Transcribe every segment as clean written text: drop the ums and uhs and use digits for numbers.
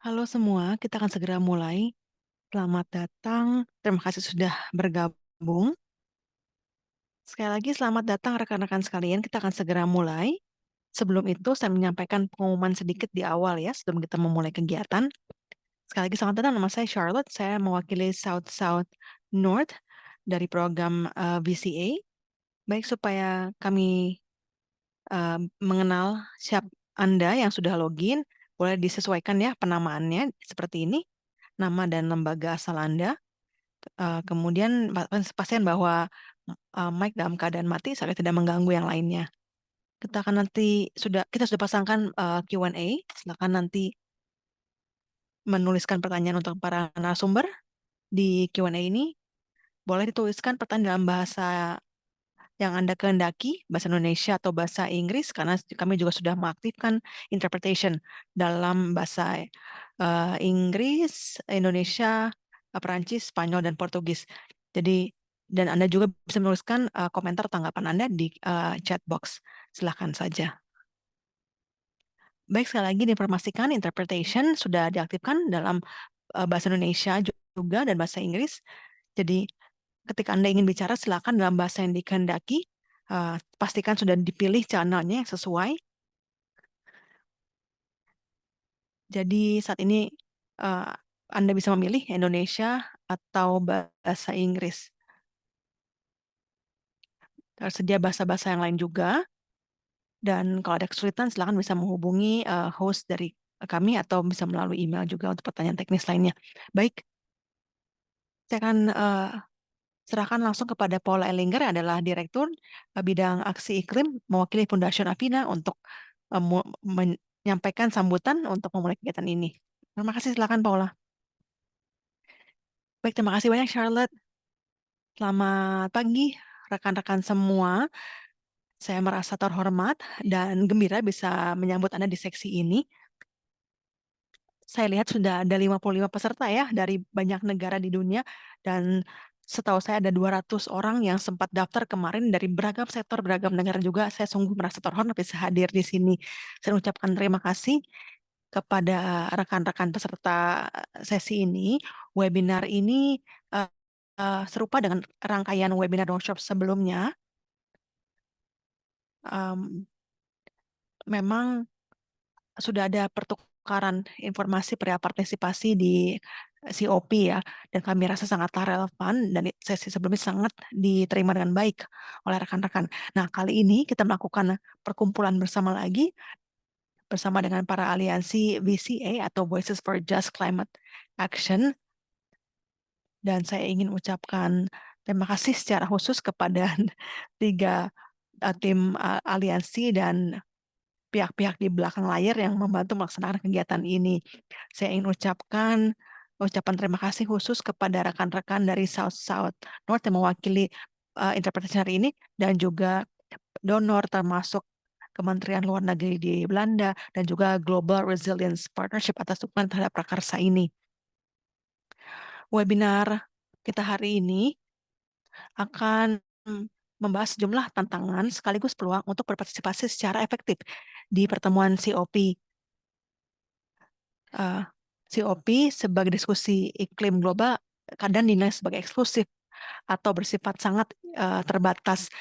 Halo semua, kita akan segera mulai. Selamat datang, terima kasih sudah bergabung. Sekali lagi selamat datang rekan-rekan sekalian, kita akan segera mulai. Sebelum itu saya menyampaikan pengumuman sedikit di awal ya, sebelum kita memulai kegiatan. Sekali lagi selamat datang, nama saya Charlotte, saya mewakili South South North dari program VCA. Baik, supaya kami mengenal siapa Anda yang sudah login, boleh disesuaikan ya penamaannya seperti ini, nama dan lembaga asal Anda. Kemudian pastikan bahwa mic dalam keadaan mati supaya tidak mengganggu yang lainnya. Kita sudah pasangkan Q&A. Silakan nanti menuliskan pertanyaan untuk para narasumber di Q&A ini. Boleh dituliskan pertanyaan dalam bahasa yang Anda kehendaki, bahasa Indonesia atau bahasa Inggris, karena kami juga sudah mengaktifkan interpretation dalam bahasa Inggris, Indonesia, Perancis, Spanyol, dan Portugis. Jadi, dan Anda juga bisa menuliskan komentar tanggapan Anda di chat box. Silahkan saja. Baik, sekali lagi diinformasikan interpretation sudah diaktifkan dalam bahasa Indonesia juga dan bahasa Inggris. Jadi, ketika Anda ingin bicara, silakan dalam bahasa yang dikehendaki. Pastikan sudah dipilih channelnya yang sesuai. Jadi saat ini Anda bisa memilih Indonesia atau bahasa Inggris. Tersedia bahasa-bahasa yang lain juga. Dan kalau ada kesulitan, silakan bisa menghubungi host dari kami atau bisa melalui email juga untuk pertanyaan teknis lainnya. Baik, saya akan serahkan langsung kepada Paula Ellinger yang adalah Direktur Bidang Aksi Iklim mewakili Foundation Avina untuk menyampaikan sambutan untuk memulai kegiatan ini. Terima kasih, silakan Paula. Baik, terima kasih banyak Charlotte. Selamat pagi rekan-rekan semua. Saya merasa terhormat dan gembira bisa menyambut Anda di seksi ini. Saya lihat sudah ada 55 peserta ya dari banyak negara di dunia, dan setahu saya ada 200 orang yang sempat daftar kemarin dari beragam sektor, beragam negara juga. Saya sungguh merasa terhormat bisa hadir di sini. Saya ucapkan terima kasih kepada rekan-rekan peserta sesi ini. Webinar ini serupa dengan rangkaian webinar workshop sebelumnya. Memang sudah ada pertukaran informasi perihal partisipasi di COP ya, dan kami rasa sangat relevan dan sesi sebelumnya sangat diterima dengan baik oleh rekan-rekan. Nah, kali ini kita melakukan perkumpulan bersama lagi bersama dengan para aliansi VCA atau Voices for Just Climate Action, dan saya ingin ucapkan terima kasih secara khusus kepada tiga tim aliansi dan pihak-pihak di belakang layar yang membantu melaksanakan kegiatan ini. Saya ingin ucapan terima kasih khusus kepada rekan-rekan dari South South North yang mewakili interpretasi hari ini, dan juga donor termasuk Kementerian Luar Negeri di Belanda dan juga Global Resilience Partnership atas dukungan terhadap prakarsa ini. Webinar kita hari ini akan membahas sejumlah tantangan sekaligus peluang untuk berpartisipasi secara efektif di pertemuan COP. COP sebagai diskusi iklim global kadang dinilai sebagai eksklusif atau bersifat sangat terbatas.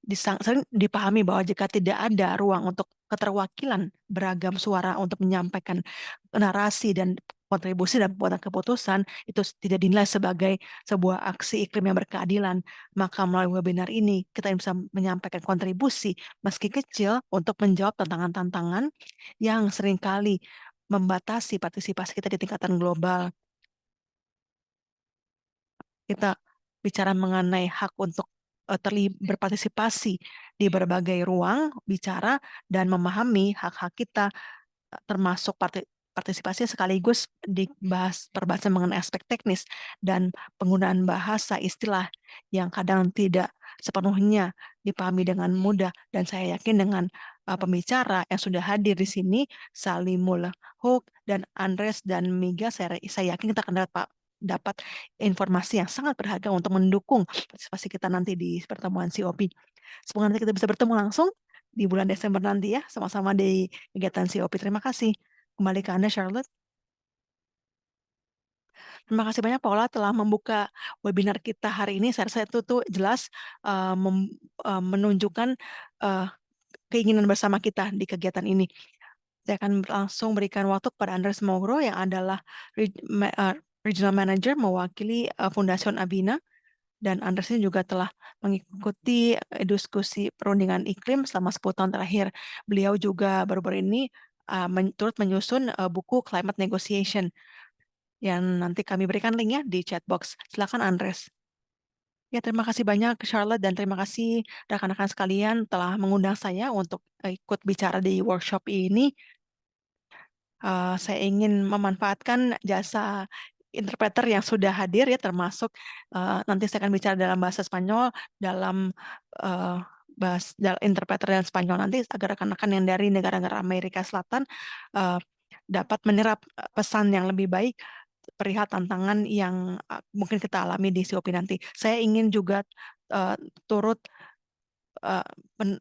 Sering dipahami bahwa jika tidak ada ruang untuk keterwakilan beragam suara untuk menyampaikan narasi dan kontribusi dan pembuatan keputusan, itu tidak dinilai sebagai sebuah aksi iklim yang berkeadilan. Maka melalui webinar ini kita bisa menyampaikan kontribusi meski kecil untuk menjawab tantangan-tantangan yang seringkali membatasi partisipasi kita di tingkatan global. Kita bicara mengenai hak untuk berpartisipasi di berbagai ruang bicara dan memahami hak-hak kita, termasuk partisipasi sekaligus dibahas perbahasan mengenai aspek teknis dan penggunaan bahasa istilah yang kadang tidak sepenuhnya dipahami dengan mudah. Dan saya yakin dengan pembicara yang sudah hadir di sini, Salimul Huk dan Andres dan Miga, saya yakin kita akan dapat informasi yang sangat berharga untuk mendukung partisipasi kita nanti di pertemuan COP. Semoga nanti kita bisa bertemu langsung di bulan Desember nanti ya, sama-sama di kegiatan COP. Terima kasih. Kembali ke Anda, Charlotte. Terima kasih banyak Paula telah membuka webinar kita hari ini. Saya rasa itu tuh jelas menunjukkan uh, keinginan bersama kita di kegiatan ini. Saya akan langsung berikan waktu kepada Andres Mogro yang adalah Regional Manager mewakili Fundasion Abina. Dan Andres ini juga telah mengikuti diskusi perundingan iklim selama 10 tahun terakhir. Beliau juga baru-baru ini turut menyusun buku Climate Negotiation yang nanti kami berikan linknya di chat box. Silakan Andres. Ya, terima kasih banyak Charlotte dan terima kasih rekan-rekan sekalian telah mengundang saya untuk ikut bicara di workshop ini. Saya ingin memanfaatkan jasa interpreter yang sudah hadir ya, termasuk nanti saya akan bicara dalam bahasa Spanyol, dalam uh, interpreter dan Spanyol nanti agar rekan-rekan yang dari negara-negara Amerika Selatan uh, dapat menyerap pesan yang lebih baik perihal tantangan yang mungkin kita alami di COP nanti. Saya ingin juga uh, turut uh, men-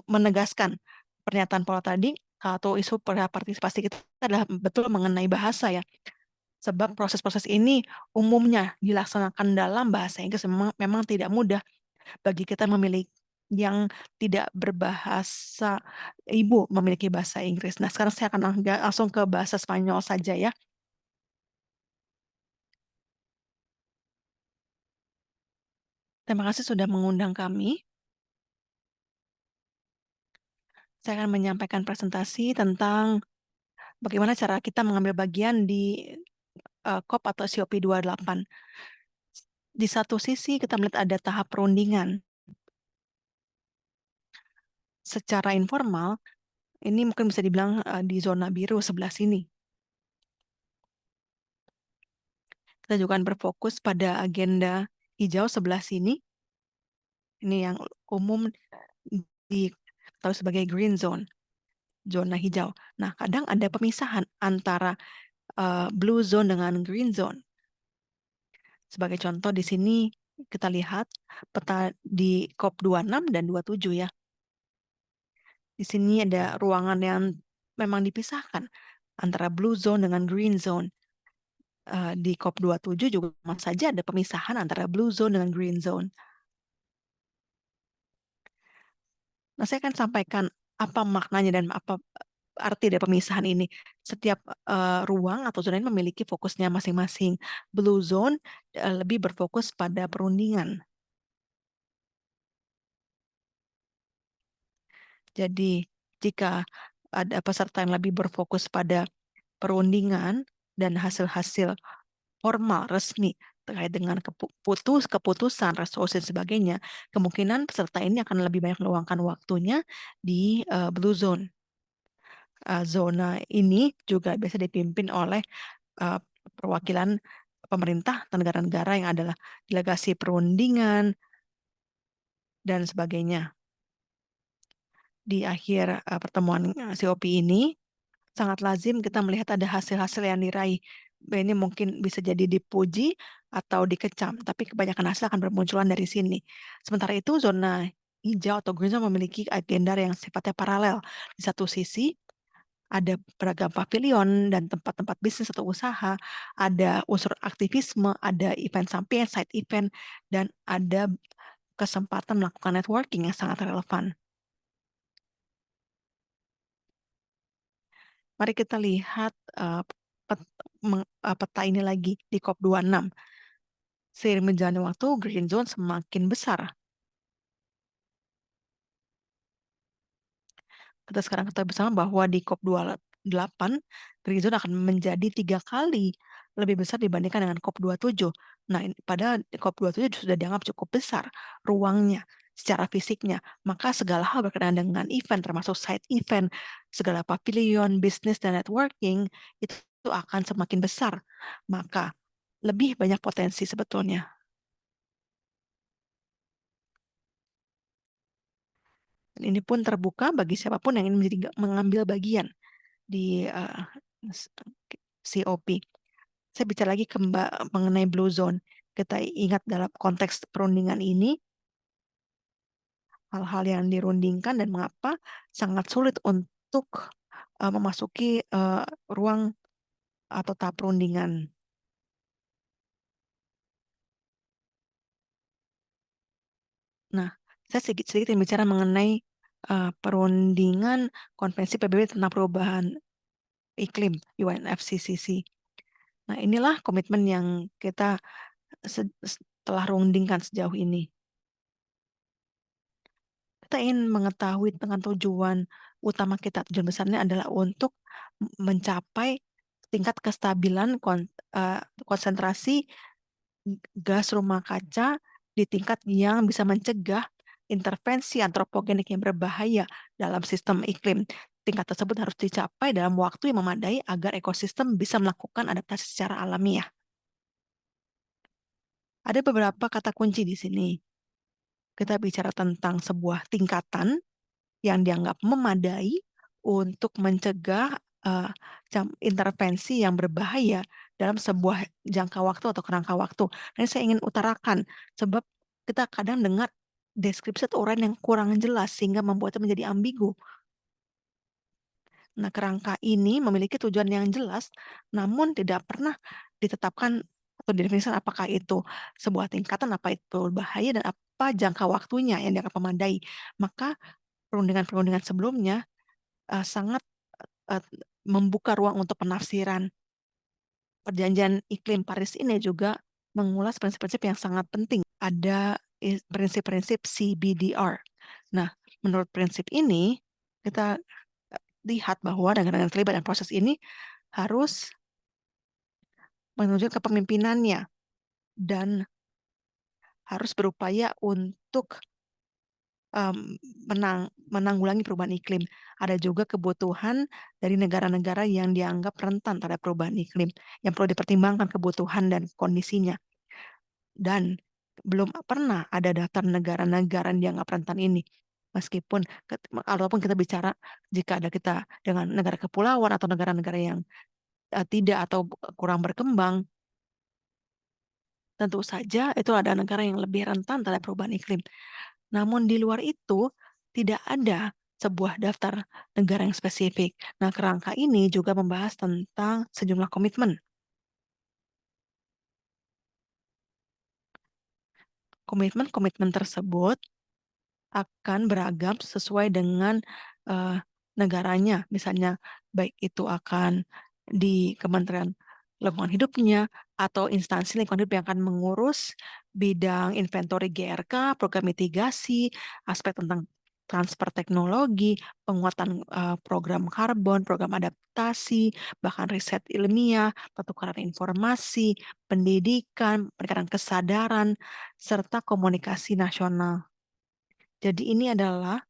menegaskan pernyataan Paul tadi atau isu partisipasi kita adalah betul mengenai bahasa ya. Sebab proses-proses ini umumnya dilaksanakan dalam bahasa Inggris memang tidak mudah bagi kita memilih yang tidak berbahasa ibu memiliki bahasa Inggris. Nah, sekarang saya akan langsung ke bahasa Spanyol saja ya. Terima kasih sudah mengundang kami. Saya akan menyampaikan presentasi tentang bagaimana cara kita mengambil bagian di COP atau COP28. Di satu sisi kita melihat ada tahap perundingan. Secara informal, ini mungkin bisa dibilang di zona biru sebelah sini. Kita juga akan berfokus pada agenda hijau sebelah sini. Ini yang umum diketahui sebagai green zone, zona hijau. Nah, kadang ada pemisahan antara blue zone dengan green zone. Sebagai contoh di sini kita lihat peta di COP26 dan 27 ya. Di sini ada ruangan yang memang dipisahkan antara blue zone dengan green zone. Di COP27 juga saja ada pemisahan antara blue zone dengan green zone. Nah, saya akan sampaikan apa maknanya dan apa arti dari pemisahan ini. Setiap ruang atau zona ini memiliki fokusnya masing-masing. Blue zone lebih berfokus pada perundingan. Jadi, jika ada peserta yang lebih berfokus pada perundingan dan hasil-hasil formal, resmi, terkait dengan keputusan, resolusi, dan sebagainya, kemungkinan peserta ini akan lebih banyak meluangkan waktunya di Blue Zone. Zona ini juga biasa dipimpin oleh uh, perwakilan pemerintah atau negara-negara yang adalah delegasi perundingan dan sebagainya. Di akhir pertemuan COP ini, sangat lazim kita melihat ada hasil-hasil yang diraih. Ini mungkin bisa jadi dipuji atau dikecam, tapi kebanyakan hasil akan bermunculan dari sini. Sementara itu, zona hijau atau green zone memiliki agenda yang sifatnya paralel. Di satu sisi, ada beragam pavilion dan tempat-tempat bisnis atau usaha, ada unsur aktivisme, ada event samping, side event, dan ada kesempatan melakukan networking yang sangat relevan. Mari kita lihat peta ini lagi di COP26. Seiring berjalannya waktu, green zone semakin besar. Kita sekarang ketahui bersama bahwa di COP28, green zone akan menjadi 3 kali lebih besar dibandingkan dengan COP27. Nah, pada COP27 sudah dianggap cukup besar ruangnya secara fisiknya. Maka segala hal berkenaan dengan event, termasuk side event, segala pavilion, bisnis, dan networking, itu akan semakin besar. Maka lebih banyak potensi sebetulnya. Dan ini pun terbuka bagi siapapun yang ingin mengambil bagian di COP. Saya bicara lagi mengenai Blue Zone. Kita ingat dalam konteks perundingan ini, hal-hal yang dirundingkan dan mengapa sangat sulit untuk memasuki ruang atau tahap perundingan. Nah, saya sedikit bicara mengenai perundingan Konvensi PBB tentang perubahan iklim UNFCCC. Nah, inilah komitmen yang kita telah rundingkan sejauh ini. Kita ingin mengetahui tentang tujuan utama kita. Tujuan besarnya adalah untuk mencapai tingkat kestabilan konsentrasi gas rumah kaca di tingkat yang bisa mencegah intervensi antropogenik yang berbahaya dalam sistem iklim. Tingkat tersebut harus dicapai dalam waktu yang memadai agar ekosistem bisa melakukan adaptasi secara alamiah. Ada beberapa kata kunci di sini. Kita bicara tentang sebuah tingkatan yang dianggap memadai untuk mencegah uh, intervensi yang berbahaya dalam sebuah jangka waktu atau kerangka waktu. Ini saya ingin utarakan sebab kita kadang dengar deskripsi atau uraian yang kurang jelas sehingga membuatnya menjadi ambigu. Nah, kerangka ini memiliki tujuan yang jelas, namun tidak pernah ditetapkan atau didefinisikan apakah itu sebuah tingkatan, apa itu bahaya, dan apa jangka waktunya yang dianggap memadai. Maka perundingan-perundingan sebelumnya sangat uh, membuka ruang untuk penafsiran. Perjanjian iklim Paris ini juga mengulas prinsip-prinsip yang sangat penting. Ada prinsip-prinsip CBDR. Nah, menurut prinsip ini, kita lihat bahwa negara-negara yang terlibat dalam proses ini harus menunjukkan kepemimpinannya dan harus berupaya untuk menanggulangi perubahan iklim. Ada juga kebutuhan dari negara-negara yang dianggap rentan terhadap perubahan iklim, yang perlu dipertimbangkan kebutuhan dan kondisinya. Dan belum pernah ada daftar negara-negara yang dianggap rentan ini. Meskipun, ataupun kita bicara jika ada kita dengan negara kepulauan atau negara-negara yang tidak atau kurang berkembang, tentu saja itu ada negara yang lebih rentan terhadap perubahan iklim. Namun di luar itu tidak ada sebuah daftar negara yang spesifik. Nah, kerangka ini juga membahas tentang sejumlah komitmen. Komitmen-komitmen tersebut akan beragam sesuai dengan uh, negaranya. Misalnya, baik itu akan di Kementerian Lingkungan Hidupnya atau instansi lingkungan hidup yang akan mengurus bidang inventory GRK, program mitigasi, aspek tentang transfer teknologi, penguatan program karbon, program adaptasi, bahkan riset ilmiah, pertukaran informasi, pendidikan, peningkatan kesadaran, serta komunikasi nasional. Jadi ini adalah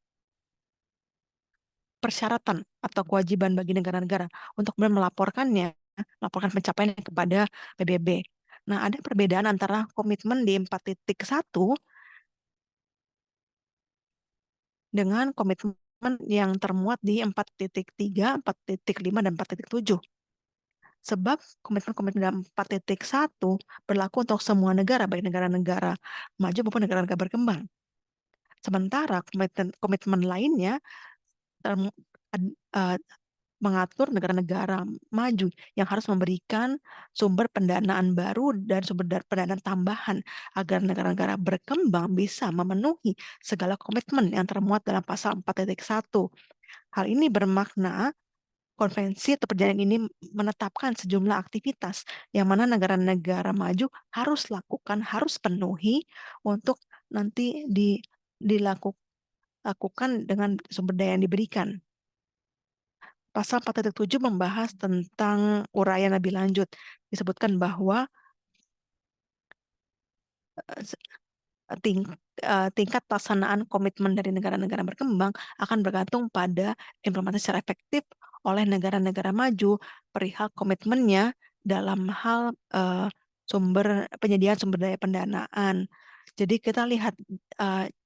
persyaratan atau kewajiban bagi negara-negara untuk melaporkannya, melaporkan pencapaiannya kepada PBB. Nah, ada perbedaan antara komitmen di 4.1 dengan komitmen yang termuat di 4.3, 4.5, dan 4.7. Sebab komitmen-komitmen dalam 4.1 berlaku untuk semua negara, baik negara-negara maju maupun negara-negara berkembang. Sementara komitmen lainnya mengatur negara-negara maju yang harus memberikan sumber pendanaan baru dan sumber pendanaan tambahan agar negara-negara berkembang bisa memenuhi segala komitmen yang termuat dalam pasal 4.1. Hal ini bermakna konvensi atau perjanjian ini menetapkan sejumlah aktivitas yang mana negara-negara maju harus lakukan, harus penuhi untuk nanti dilakukan dengan sumber daya yang diberikan. Pasal 4.7 membahas tentang uraian lebih lanjut. Disebutkan bahwa tingkat pelaksanaan komitmen dari negara-negara berkembang akan bergantung pada implementasi secara efektif oleh negara-negara maju perihal komitmennya dalam hal penyediaan sumber daya pendanaan. Jadi kita lihat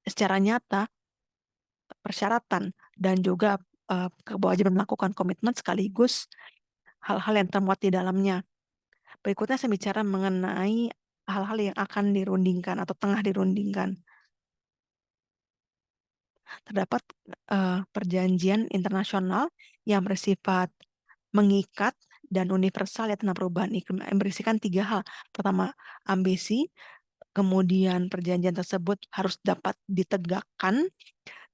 secara nyata persyaratan dan juga kewajiban melakukan komitmen sekaligus hal-hal yang termuat di dalamnya. Berikutnya saya bicara mengenai hal-hal yang akan dirundingkan atau tengah dirundingkan. Terdapat perjanjian internasional yang bersifat mengikat dan universal ya tentang perubahan iklim yang berisikan 3 hal. Pertama, ambisi, Kemudian perjanjian tersebut harus dapat ditegakkan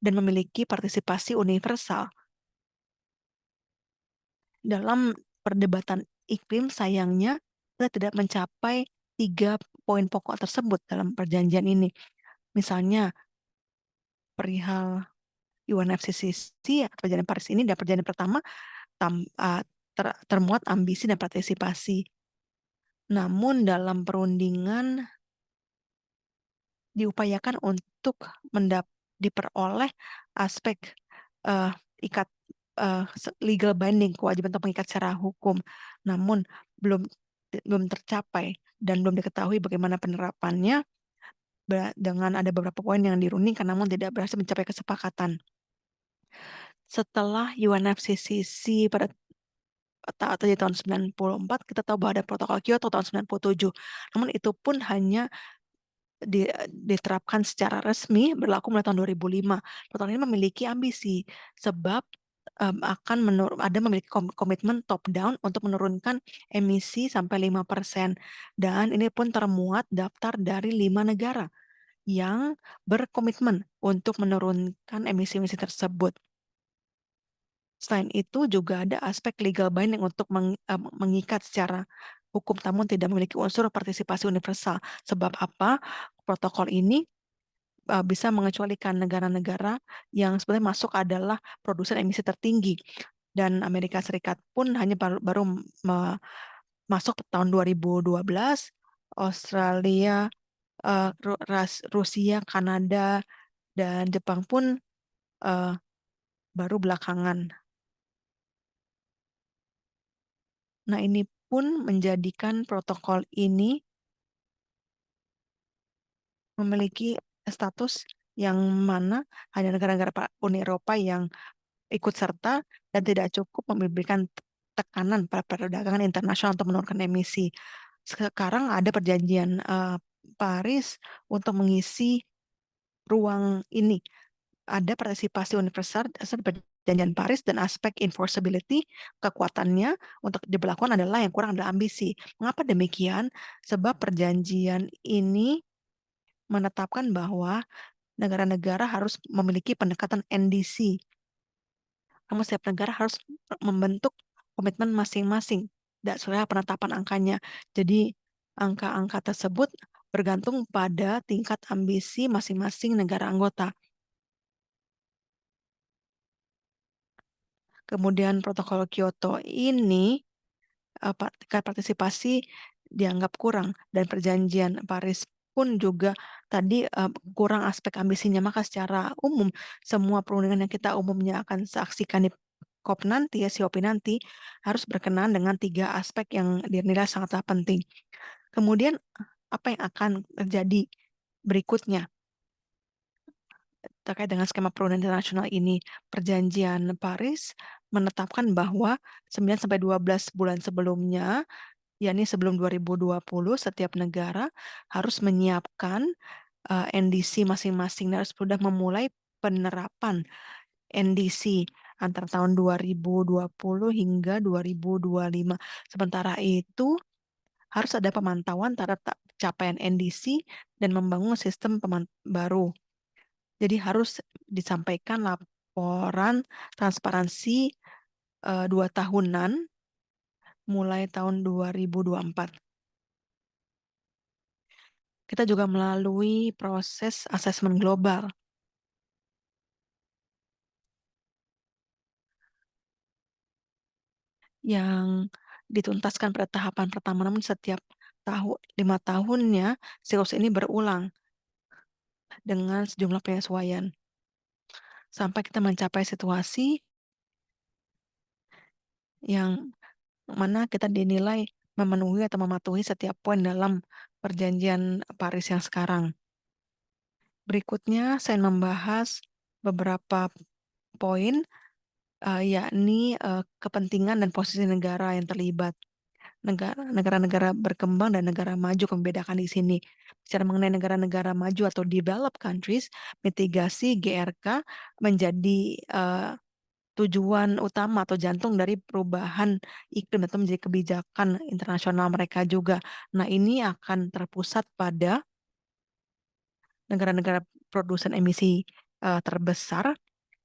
dan memiliki partisipasi universal. Dalam perdebatan iklim, sayangnya kita tidak mencapai 3 poin pokok tersebut dalam perjanjian ini. Misalnya, perihal UNFCCC atau perjanjian Paris ini dan perjanjian pertama termuat ambisi dan partisipasi. Namun dalam perundingan diupayakan untuk diperoleh aspek uh, ikat legal binding, kewajiban untuk mengikat secara hukum. Namun belum belum tercapai dan belum diketahui bagaimana penerapannya dengan ada beberapa poin yang dirundingkan namun tidak berhasil mencapai kesepakatan. Setelah UNFCCC pada tahun 94, kita tahu bahwa ada protokol Kyoto tahun 97. Namun itu pun hanya diterapkan secara resmi berlaku mulai tahun 2005. Protokol ini memiliki ambisi sebab akan memiliki komitmen top down untuk menurunkan emisi sampai 5%. Dan ini pun termuat daftar dari 5 negara yang berkomitmen untuk menurunkan emisi-emisi tersebut. Selain itu juga ada aspek legal binding untuk mengikat secara hukum namun tidak memiliki unsur partisipasi universal. Sebab apa? Protokol ini bisa mengecualikan negara-negara yang sebenarnya masuk adalah produsen emisi tertinggi. Dan Amerika Serikat pun hanya baru masuk tahun 2012, Australia, Rusia, Kanada, dan Jepang pun uh, baru belakangan. Nah, ini pun menjadikan protokol ini memiliki status yang mana hanya negara-negara Uni Eropa yang ikut serta dan tidak cukup memberikan tekanan pada perdagangan internasional untuk menurunkan emisi. Sekarang ada perjanjian Paris untuk mengisi ruang ini. Ada partisipasi universal perjanjian Paris dan aspek enforceability, kekuatannya untuk diberlakukan adalah yang kurang adalah ambisi. Mengapa demikian? Sebab perjanjian ini menetapkan bahwa negara-negara harus memiliki pendekatan NDC. Namun setiap negara harus membentuk komitmen masing-masing dan soal penetapan angkanya. Jadi angka-angka tersebut bergantung pada tingkat ambisi masing-masing negara anggota. Kemudian protokol Kyoto ini tingkat partisipasi dianggap kurang dan perjanjian Paris pun juga tadi kurang aspek ambisinya. Maka secara umum semua perundingan yang kita umumnya akan saksikan di COP nanti, ya COP nanti, harus berkenaan dengan 3 aspek yang dinilai sangatlah penting. Kemudian apa yang akan terjadi berikutnya terkait dengan skema perundingan internasional ini? Perjanjian Paris menetapkan bahwa 9-12 bulan sebelumnya, yakni sebelum 2020, setiap negara harus menyiapkan NDC masing-masing dan harus sudah memulai penerapan NDC antara tahun 2020 hingga 2025. Sementara itu, harus ada pemantauan terhadap capaian NDC dan membangun sistem baru. Jadi harus disampaikan laporan transparansi 2 tahunan mulai tahun 2024. Kita juga melalui proses asesmen global yang dituntaskan pada tahapan pertama, namun setiap 5 tahunnya siklus ini berulang dengan sejumlah penyesuaian sampai kita mencapai situasi yang mana kita dinilai memenuhi atau mematuhi setiap poin dalam perjanjian Paris yang sekarang. Berikutnya saya membahas beberapa poin yakni kepentingan dan posisi negara yang terlibat. Negara-negara berkembang dan negara maju membedakan di sini. Bicara mengenai negara-negara maju atau developed countries, mitigasi GRK menjadi tujuan utama atau jantung dari perubahan iklim atau menjadi kebijakan internasional mereka juga. Nah, ini akan terpusat pada negara-negara produsen emisi terbesar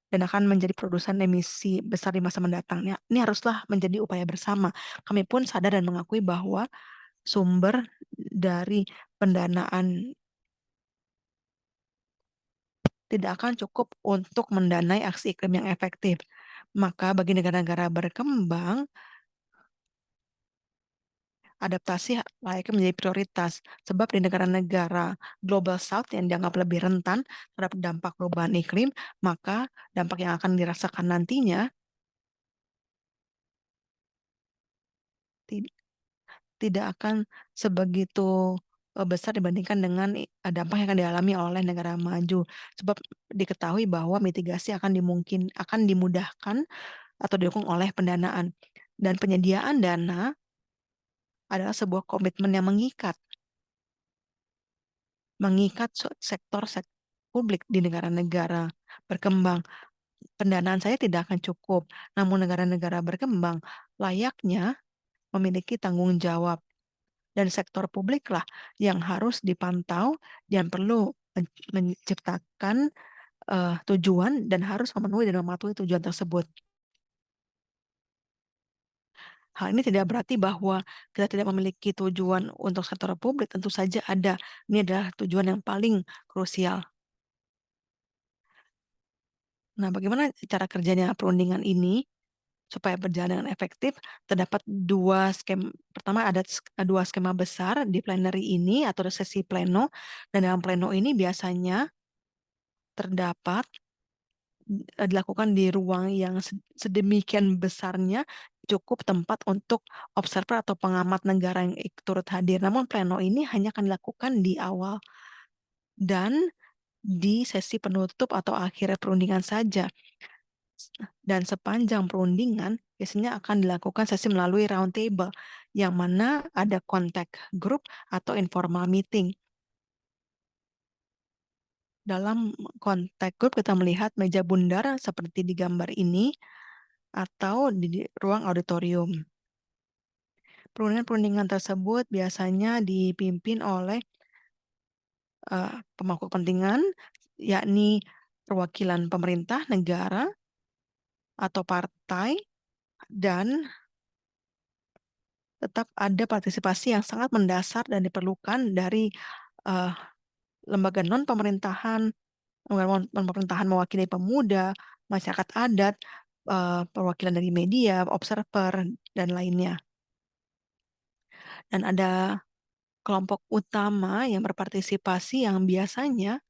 dan akan menjadi produsen emisi besar di masa mendatang. Ini haruslah menjadi upaya bersama. Kami pun sadar dan mengakui bahwa sumber dari pendanaan tidak akan cukup untuk mendanai aksi iklim yang efektif. Maka bagi negara-negara berkembang, adaptasi layaknya menjadi prioritas. Sebab di negara-negara Global South yang dianggap lebih rentan terhadap dampak perubahan iklim, maka dampak yang akan dirasakan nantinya tidak akan sebegitu besar dibandingkan dengan dampak yang akan dialami oleh negara maju. Sebab diketahui bahwa mitigasi akan dimudahkan atau didukung oleh pendanaan. Dan penyediaan dana adalah sebuah komitmen yang mengikat sektor publik di negara-negara berkembang. Pendanaan saya tidak akan cukup, namun negara-negara berkembang layaknya memiliki tanggung jawab dan sektor publik lah yang harus dipantau dan perlu menciptakan tujuan dan harus memenuhi dan mematuhi tujuan tersebut. Hal ini tidak berarti bahwa kita tidak memiliki tujuan untuk sektor publik, tentu saja ada. Ini adalah tujuan yang paling krusial. Nah, bagaimana cara kerjanya perundingan ini supaya berjalan dengan efektif? Terdapat dua skema. Pertama, ada dua skema besar di plenary ini atau sesi pleno, dan dalam pleno ini biasanya terdapat dilakukan di ruang yang sedemikian besarnya, cukup tempat untuk observer atau pengamat negara yang turut hadir. Namun pleno ini hanya akan dilakukan di awal dan di sesi penutup atau akhir perundingan saja. Dan sepanjang perundingan biasanya akan dilakukan sesi melalui round table, yang mana ada contact group atau informal meeting. Dalam contact group kita melihat meja bundar seperti di gambar ini atau di ruang auditorium. Perundingan-perundingan tersebut biasanya dipimpin oleh pemangku kepentingan, yakni perwakilan pemerintah, negara, atau partai, dan tetap ada partisipasi yang sangat mendasar dan diperlukan dari uh, lembaga non-pemerintahan, pemerintahan mewakili pemuda, masyarakat adat, perwakilan dari media, observer, dan lainnya. Dan ada kelompok utama yang berpartisipasi yang biasanya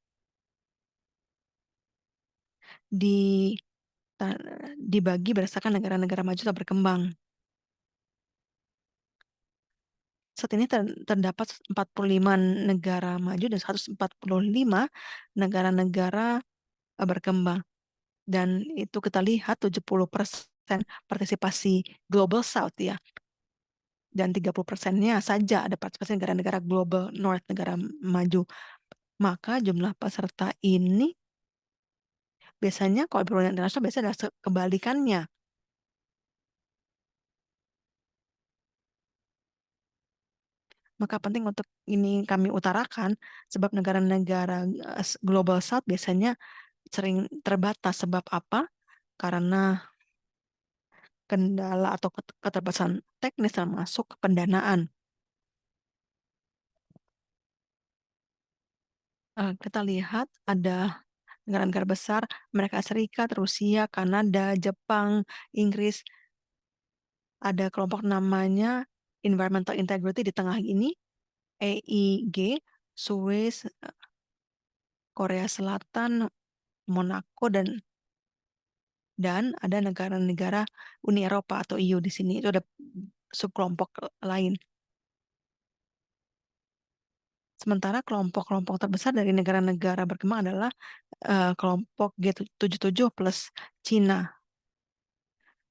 di dibagi berdasarkan negara-negara maju atau berkembang. Saat ini terdapat 45 negara maju dan 145 negara-negara berkembang. Dan itu kita lihat 70% partisipasi Global South ya. Dan 30%-nya saja ada partisipasi negara-negara Global North, negara maju. Maka jumlah peserta ini biasanya kalau perundingan internasional biasanya adalah kebalikannya. Maka penting untuk ini kami utarakan sebab negara-negara Global South biasanya sering terbatas. Sebab apa? Karena kendala atau keterbatasan teknis termasuk pendanaan. Kita lihat ada negara-negara besar, Amerika Serikat, Rusia, Kanada, Jepang, Inggris. Ada kelompok namanya Environmental Integrity di tengah ini, EIG, Swiss, Korea Selatan, Monaco, dan ada negara-negara Uni Eropa atau EU di sini. Itu ada subkelompok lain. Sementara kelompok-kelompok terbesar dari negara-negara berkembang adalah kelompok G77 plus Cina.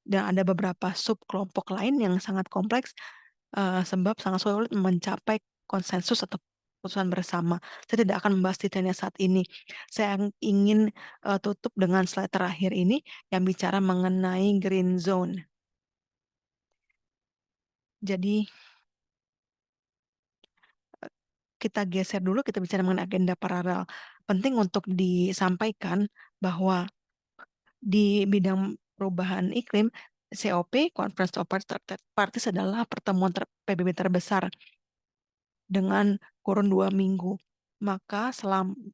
Dan ada beberapa subkelompok lain yang sangat kompleks sebab sangat sulit mencapai konsensus atau keputusan bersama. Saya tidak akan membahas detailnya saat ini. Saya ingin tutup dengan slide terakhir ini yang bicara mengenai green zone. Jadi kita geser dulu, kita bicara mengenai agenda paralel. Penting untuk disampaikan bahwa di bidang perubahan iklim, COP (Conference of Parties) adalah pertemuan PBB terbesar dengan kurun 2 minggu. Maka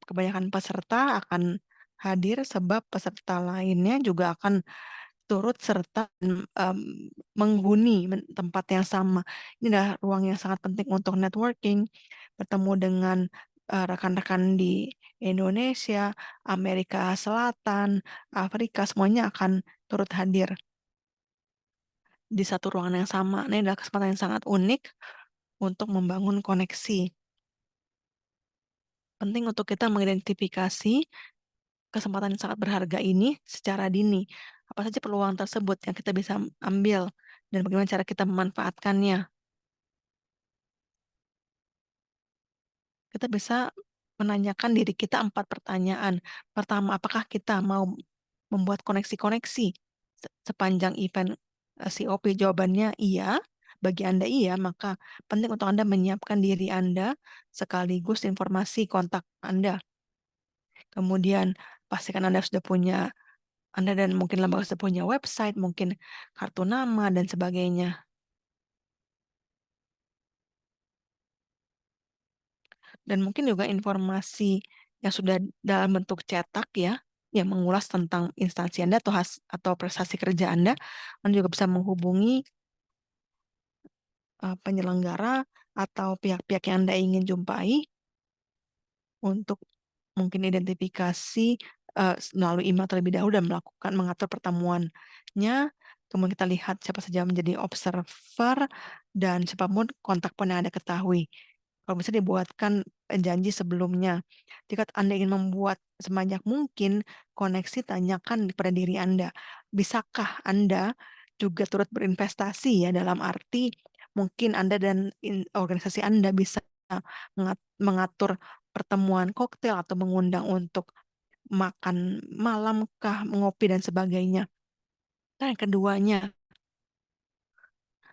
kebanyakan peserta akan hadir sebab peserta lainnya juga akan turut serta menghuni tempat yang sama. Ini adalah ruang yang sangat penting untuk networking, bertemu dengan rekan-rekan di Indonesia, Amerika Selatan, Afrika, semuanya akan turut hadir di satu ruangan yang sama. Ini adalah kesempatan yang sangat unik untuk membangun koneksi. Penting untuk kita mengidentifikasi kesempatan yang sangat berharga ini secara dini. Apa saja peluang tersebut yang kita bisa ambil dan bagaimana cara kita memanfaatkannya. Kita bisa menanyakan diri kita 4 pertanyaan. Pertama, apakah kita mau membuat koneksi-koneksi sepanjang event COP? Jawabannya iya. Bagi Anda iya, maka penting untuk Anda menyiapkan diri Anda sekaligus informasi kontak Anda. Kemudian pastikan Anda dan mungkin lembaga sudah punya website, mungkin kartu nama dan sebagainya. Dan mungkin juga informasi yang sudah dalam bentuk cetak ya, yang mengulas tentang instansi Anda atau prestasi kerja Anda juga bisa menghubungi penyelenggara atau pihak-pihak yang Anda ingin jumpai untuk mungkin identifikasi melalui email terlebih dahulu dan mengatur pertemuannya. Kemudian kita lihat siapa saja menjadi observer dan siapapun kontak pun yang Anda ketahui. Kalau bisa dibuatkan janji sebelumnya. Jika Anda ingin membuat sebanyak mungkin koneksi, tanyakan pada diri Anda. Bisakah Anda juga turut berinvestasi ya, dalam arti mungkin Anda dan organisasi Anda bisa mengatur pertemuan koktail atau mengundang untuk makan malam kah, ngopi dan sebagainya. Dan yang keduanya,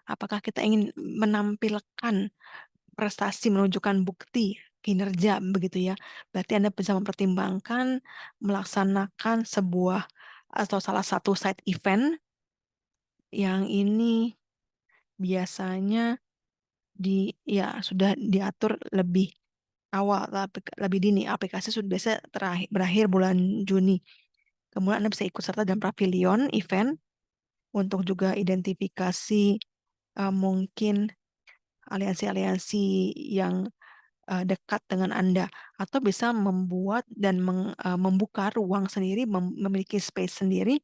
apakah kita ingin menampilkan prestasi, menunjukkan bukti kinerja begitu ya. Berarti Anda bisa mempertimbangkan melaksanakan sebuah atau salah satu side event yang ini biasanya sudah diatur lebih awal, lebih dini. Aplikasi sudah biasa berakhir bulan Juni. Kemudian Anda bisa ikut serta dalam pavilion event untuk juga identifikasi mungkin aliansi-aliansi yang dekat dengan Anda, atau bisa membuat dan membuka ruang sendiri, memiliki space sendiri.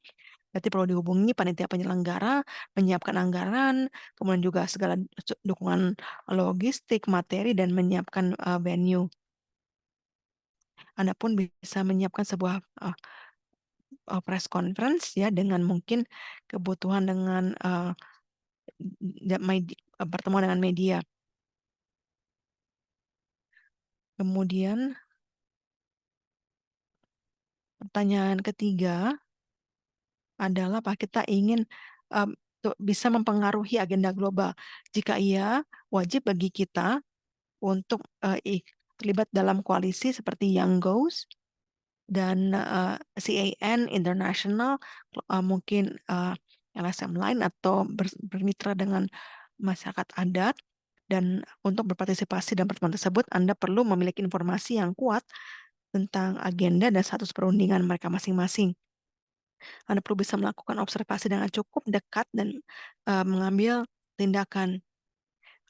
Berarti perlu dihubungi panitia penyelenggara, menyiapkan anggaran, kemudian juga segala dukungan logistik, materi, dan menyiapkan venue. Anda pun bisa menyiapkan sebuah press conference ya, dengan mungkin kebutuhan dengan pertemuan dengan media. Kemudian pertanyaan ketiga adalah apakah kita ingin bisa mempengaruhi agenda global. Jika iya, wajib bagi kita untuk terlibat dalam koalisi seperti Young Goes dan CAN International, mungkin LSM lain, atau bermitra dengan masyarakat adat. Dan untuk berpartisipasi dalam pertemuan tersebut, Anda perlu memiliki informasi yang kuat tentang agenda dan status perundingan mereka masing-masing. Anda perlu bisa melakukan observasi dengan cukup dekat dan mengambil tindakan.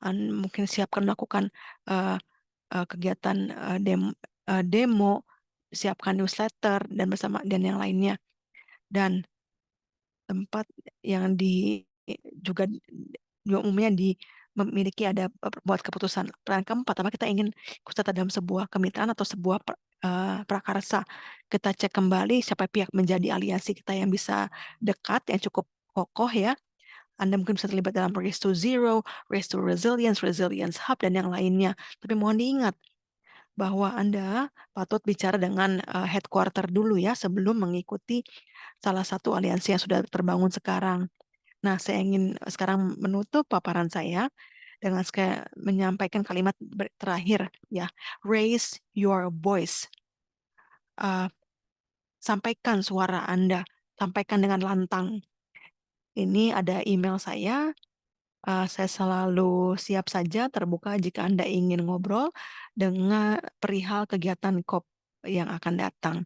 Mungkin siapkan melakukan kegiatan demo, siapkan newsletter dan yang lainnya. Dan tempat yang juga umumnya memiliki ada buat keputusan. Peran keempat, apa kita ingin ikut serta dalam sebuah kemitraan atau sebuah prakarsa. Kita cek kembali siapa pihak menjadi aliansi kita yang bisa dekat, yang cukup kokoh ya. Anda mungkin bisa terlibat dalam Race to Zero, Race to Resilience, Resilience Hub, dan yang lainnya. Tapi mohon diingat bahwa Anda patut bicara dengan headquarter dulu ya, sebelum mengikuti salah satu aliansi yang sudah terbangun sekarang. Nah, saya ingin sekarang menutup paparan saya dengan kayak menyampaikan kalimat terakhir ya, raise your voice. Uh, Sampaikan suara Anda, sampaikan dengan lantang. Ini ada email saya. Saya selalu siap saja terbuka jika Anda ingin ngobrol dengan perihal kegiatan COP yang akan datang.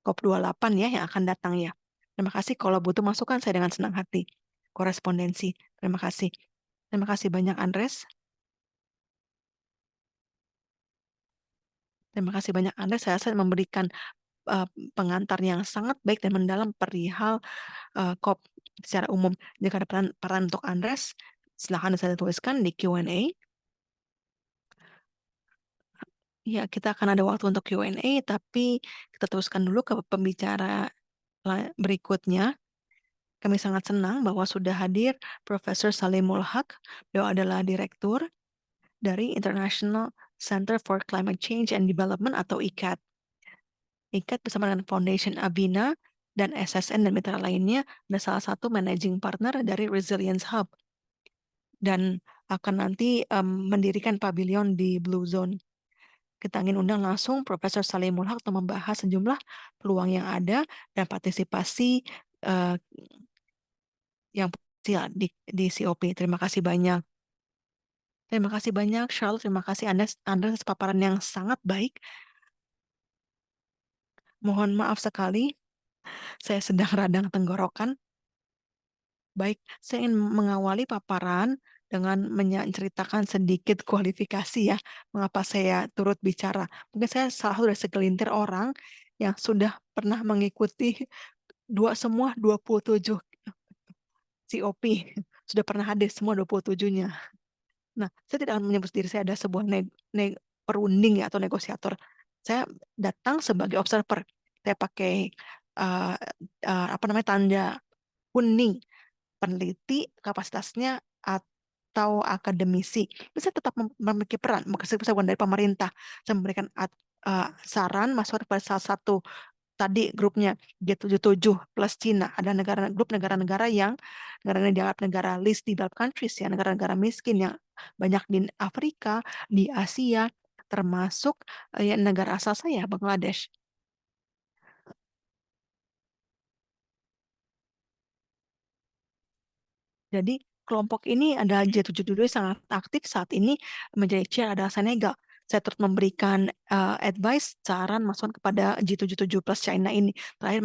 COP28 ya yang akan datang ya. Terima kasih kalau butuh masukan saya dengan senang hati. Korespondensi. Terima kasih. Terima kasih banyak Andres. Terima kasih banyak Andres. Saya memberikan uh, pengantar yang sangat baik dan mendalam perihal COP secara umum. Jika ada peran untuk Andres, silakan saya tuliskan di Q&A. Ya, kita akan ada waktu untuk Q&A, tapi kita teruskan dulu ke pembicara berikutnya. Kami sangat senang bahwa sudah hadir Profesor Salimul Haq. Beliau adalah Direktur dari International Center for Climate Change and Development atau ICCAD. ICCAD bersama dengan Foundation Abina dan SSN dan mitra lainnya adalah salah satu managing partner dari Resilience Hub dan akan nanti mendirikan pavilion di Blue Zone. Kita ingin undang langsung Profesor Salimul Haq untuk membahas sejumlah peluang yang ada dan partisipasi uh, yang potensial di COP. Terima kasih banyak. Terima kasih banyak, Charles. Terima kasih Anda atas paparan yang sangat baik. Mohon maaf sekali, saya sedang radang tenggorokan. Baik, saya ingin mengawali paparan dengan menceritakan sedikit kualifikasi ya, mengapa saya turut bicara. Mungkin saya salah satu dari segelintir orang yang sudah pernah mengikuti semua 27 COP. Sudah pernah hadir semua 27-nya. Nah, saya tidak akan menyebut diri saya ada sebuah perunding ya, atau negosiator. Saya datang sebagai observer. Saya pakai uh, apa namanya tanda kuning, peneliti kapasitasnya atau akademisi. Tapi saya tetap memiliki peran, meskipun dari pemerintah. Saya memberikan saran, masukan pada salah satu tadi grupnya G77 plus Cina. Ada grup negara-negara yang dianggap negara least developed countries ya, negara-negara miskin yang banyak di Afrika, di Asia, termasuk ya, negara asal saya, Bangladesh. Jadi kelompok ini ada J77 sangat aktif saat ini menjadi chair adalah Senegal. Saya terus memberikan advice, saran, masukan kepada G77 plus China ini. Terakhir